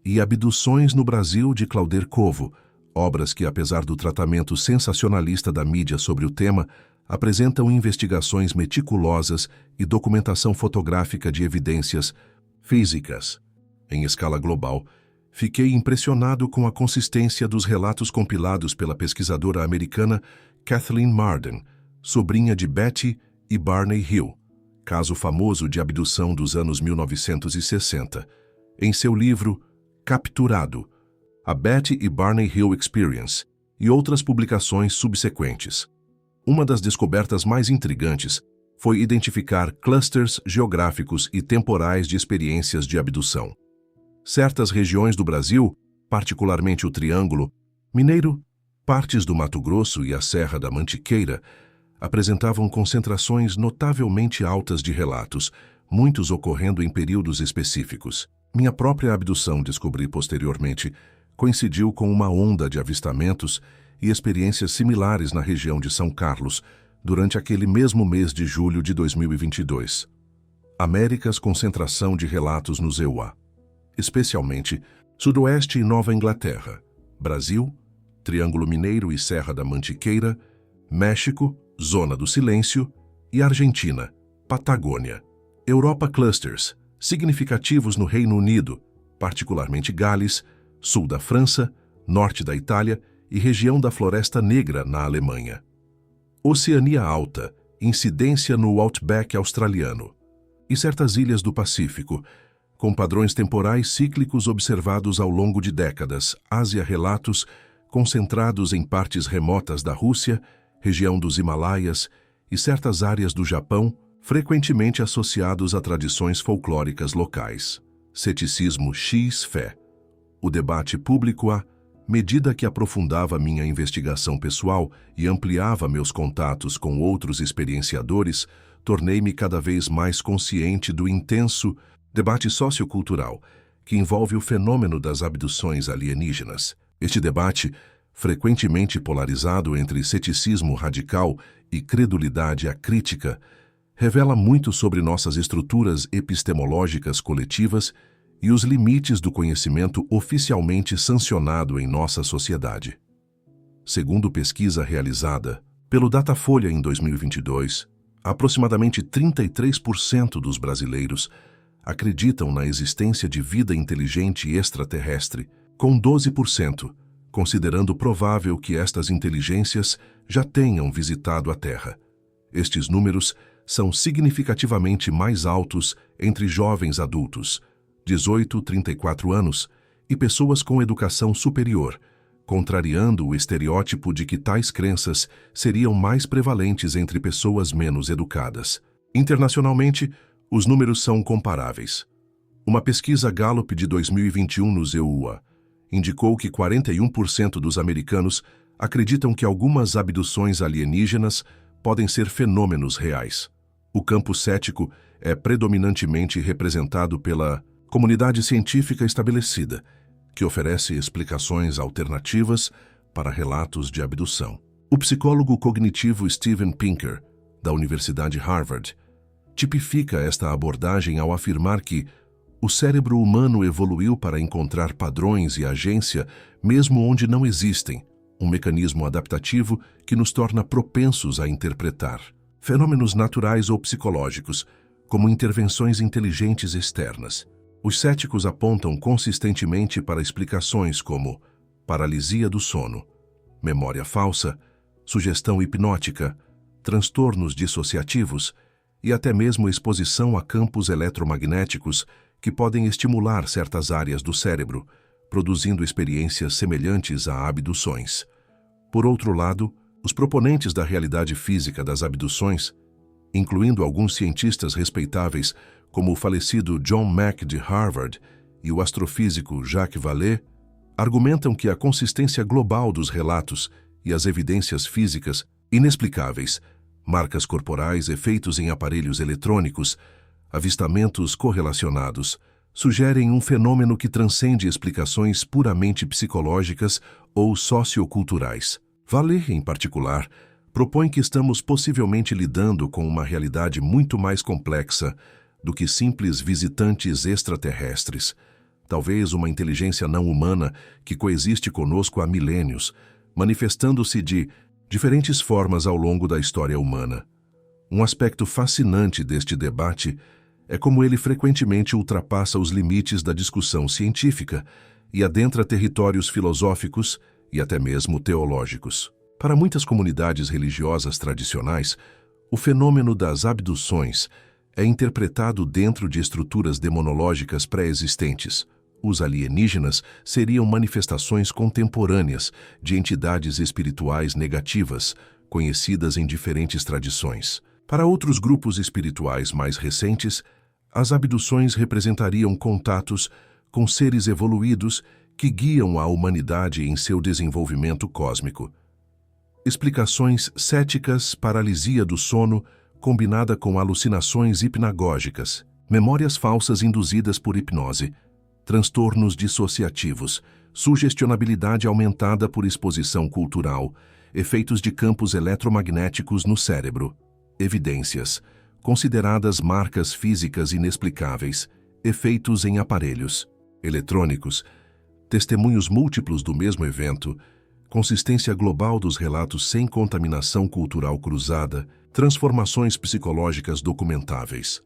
e Abduções no Brasil de Clauder Covo, obras que, apesar do tratamento sensacionalista da mídia sobre o tema, apresentam investigações meticulosas e documentação fotográfica de evidências físicas. Em escala global, fiquei impressionado com a consistência dos relatos compilados pela pesquisadora americana Kathleen Marden, sobrinha de Betty e Barney Hill, caso famoso de abdução dos anos 1960. Em seu livro Capturado, A Betty e Barney Hill Experience, e outras publicações subsequentes. Uma das descobertas mais intrigantes foi identificar clusters geográficos e temporais de experiências de abdução. Certas regiões do Brasil, particularmente o Triângulo Mineiro, partes do Mato Grosso e a Serra da Mantiqueira, apresentavam concentrações notavelmente altas de relatos, muitos ocorrendo em períodos específicos. Minha própria abdução, descobri posteriormente, coincidiu com uma onda de avistamentos e experiências similares na região de São Carlos, durante aquele mesmo mês de julho de 2022. Américas, concentração de relatos no EUA, especialmente Sudoeste e Nova Inglaterra, Brasil, Triângulo Mineiro e Serra da Mantiqueira, México, Zona do Silêncio e Argentina, Patagônia. Europa clusters, significativos no Reino Unido, particularmente Gales, sul da França, norte da Itália e região da Floresta Negra na Alemanha. Oceania Alta, incidência no Outback australiano. E certas ilhas do Pacífico, com padrões temporais cíclicos observados ao longo de décadas. Ásia, relatos concentrados em partes remotas da Rússia, região dos Himalaias e certas áreas do Japão, frequentemente associados a tradições folclóricas locais. Ceticismo x-fé. O debate público à medida que aprofundava minha investigação pessoal e ampliava meus contatos com outros experienciadores, tornei-me cada vez mais consciente do intenso debate sociocultural que envolve o fenômeno das abduções alienígenas. Este debate, frequentemente polarizado entre ceticismo radical e credulidade acrítica, revela muito sobre nossas estruturas epistemológicas coletivas e os limites do conhecimento oficialmente sancionado em nossa sociedade. Segundo pesquisa realizada pelo Datafolha em 2022, aproximadamente 33% dos brasileiros acreditam na existência de vida inteligente extraterrestre, com 12% considerando provável que estas inteligências já tenham visitado a Terra. Estes números são significativamente mais altos entre jovens adultos, 18 a 34 anos, e pessoas com educação superior, contrariando o estereótipo de que tais crenças seriam mais prevalentes entre pessoas menos educadas. Internacionalmente, os números são comparáveis. Uma pesquisa Gallup de 2021 no EUA indicou que 41% dos americanos acreditam que algumas abduções alienígenas podem ser fenômenos reais. O campo cético é predominantemente representado pela comunidade científica estabelecida, que oferece explicações alternativas para relatos de abdução. O psicólogo cognitivo Steven Pinker, da Universidade Harvard, tipifica esta abordagem ao afirmar que o cérebro humano evoluiu para encontrar padrões e agência mesmo onde não existem, um mecanismo adaptativo que nos torna propensos a interpretar fenômenos naturais ou psicológicos como intervenções inteligentes externas. Os céticos apontam consistentemente para explicações como paralisia do sono, memória falsa, sugestão hipnótica, transtornos dissociativos e até mesmo exposição a campos eletromagnéticos que podem estimular certas áreas do cérebro, produzindo experiências semelhantes a abduções. Por outro lado, os proponentes da realidade física das abduções, incluindo alguns cientistas respeitáveis como o falecido John Mack de Harvard e o astrofísico Jacques Vallée, argumentam que a consistência global dos relatos e as evidências físicas inexplicáveis marcas corporais, efeitos em aparelhos eletrônicos, avistamentos correlacionados, sugerem um fenômeno que transcende explicações puramente psicológicas ou socioculturais. Vallée, em particular, propõe que estamos possivelmente lidando com uma realidade muito mais complexa do que simples visitantes extraterrestres, talvez uma inteligência não humana que coexiste conosco há milênios, manifestando-se de diferentes formas ao longo da história humana. Um aspecto fascinante deste debate é como ele frequentemente ultrapassa os limites da discussão científica e adentra territórios filosóficos e até mesmo teológicos. Para muitas comunidades religiosas tradicionais, o fenômeno das abduções é interpretado dentro de estruturas demonológicas pré-existentes. Os alienígenas seriam manifestações contemporâneas de entidades espirituais negativas, conhecidas em diferentes tradições. Para outros grupos espirituais mais recentes, as abduções representariam contatos com seres evoluídos que guiam a humanidade em seu desenvolvimento cósmico. Explicações céticas, paralisia do sono, combinada com alucinações hipnagógicas, memórias falsas induzidas por hipnose, transtornos dissociativos, sugestionabilidade aumentada por exposição cultural, efeitos de campos eletromagnéticos no cérebro, evidências, consideradas marcas físicas inexplicáveis, efeitos em aparelhos eletrônicos, testemunhos múltiplos do mesmo evento, consistência global dos relatos sem contaminação cultural cruzada, transformações psicológicas documentáveis,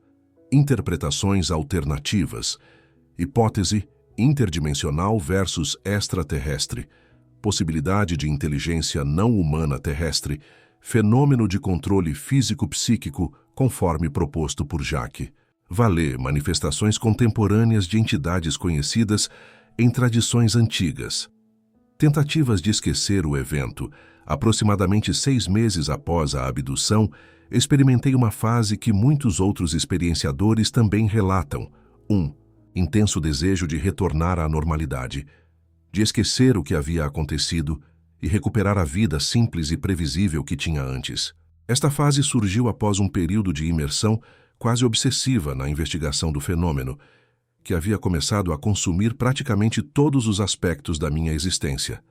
interpretações alternativas, hipótese interdimensional versus extraterrestre, possibilidade de inteligência não humana terrestre, fenômeno de controle físico-psíquico conforme proposto por Jacques Vallée, manifestações contemporâneas de entidades conhecidas em tradições antigas. Tentativas de esquecer o evento. Aproximadamente 6 meses após a abdução, experimentei uma fase que muitos outros experienciadores também relatam. Intenso desejo de retornar à normalidade, de esquecer o que havia acontecido e recuperar a vida simples e previsível que tinha antes. Esta fase surgiu após um período de imersão quase obsessiva na investigação do fenômeno, que havia começado a consumir praticamente todos os aspectos da minha existência,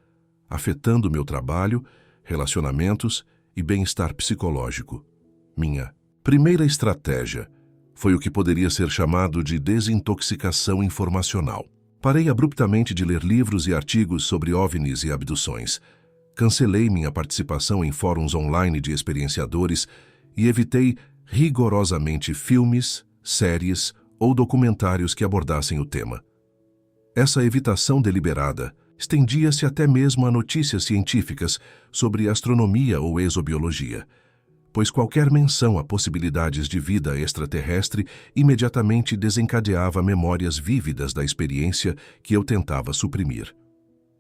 afetando meu trabalho, relacionamentos e bem-estar psicológico. Minha primeira estratégia foi o que poderia ser chamado de desintoxicação informacional. Parei abruptamente de ler livros e artigos sobre OVNIs e abduções. Cancelei minha participação em fóruns online de experienciadores e evitei rigorosamente filmes, séries ou documentários que abordassem o tema. Essa evitação deliberada estendia-se até mesmo a notícias científicas sobre astronomia ou exobiologia, pois qualquer menção a possibilidades de vida extraterrestre imediatamente desencadeava memórias vívidas da experiência que eu tentava suprimir.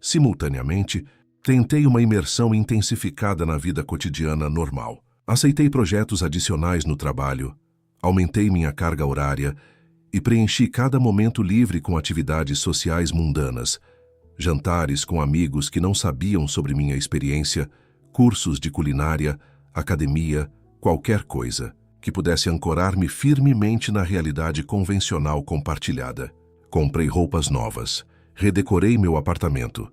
Simultaneamente, tentei uma imersão intensificada na vida cotidiana normal. Aceitei projetos adicionais no trabalho, aumentei minha carga horária e preenchi cada momento livre com atividades sociais mundanas, jantares com amigos que não sabiam sobre minha experiência, cursos de culinária, academia, qualquer coisa que pudesse ancorar-me firmemente na realidade convencional compartilhada. Comprei roupas novas, redecorei meu apartamento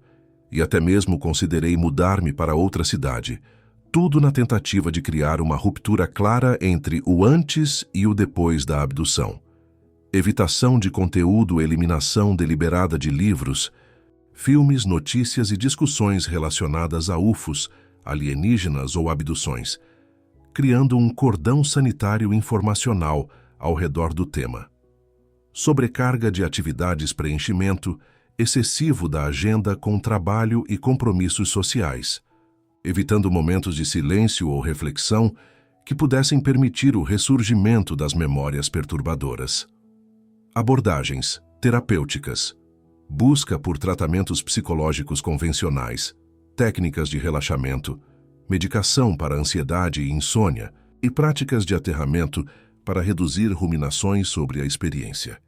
e até mesmo considerei mudar-me para outra cidade, tudo na tentativa de criar uma ruptura clara entre o antes e o depois da abdução. Evitação de conteúdo, eliminação deliberada de livros, filmes, notícias e discussões relacionadas a UFOs, alienígenas ou abduções, criando um cordão sanitário informacional ao redor do tema. Sobrecarga de atividades, preenchimento excessivo da agenda com trabalho e compromissos sociais, evitando momentos de silêncio ou reflexão que pudessem permitir o ressurgimento das memórias perturbadoras. Abordagens terapêuticas, busca por tratamentos psicológicos convencionais, técnicas de relaxamento, medicação para ansiedade e insônia e práticas de aterramento para reduzir ruminações sobre a experiência.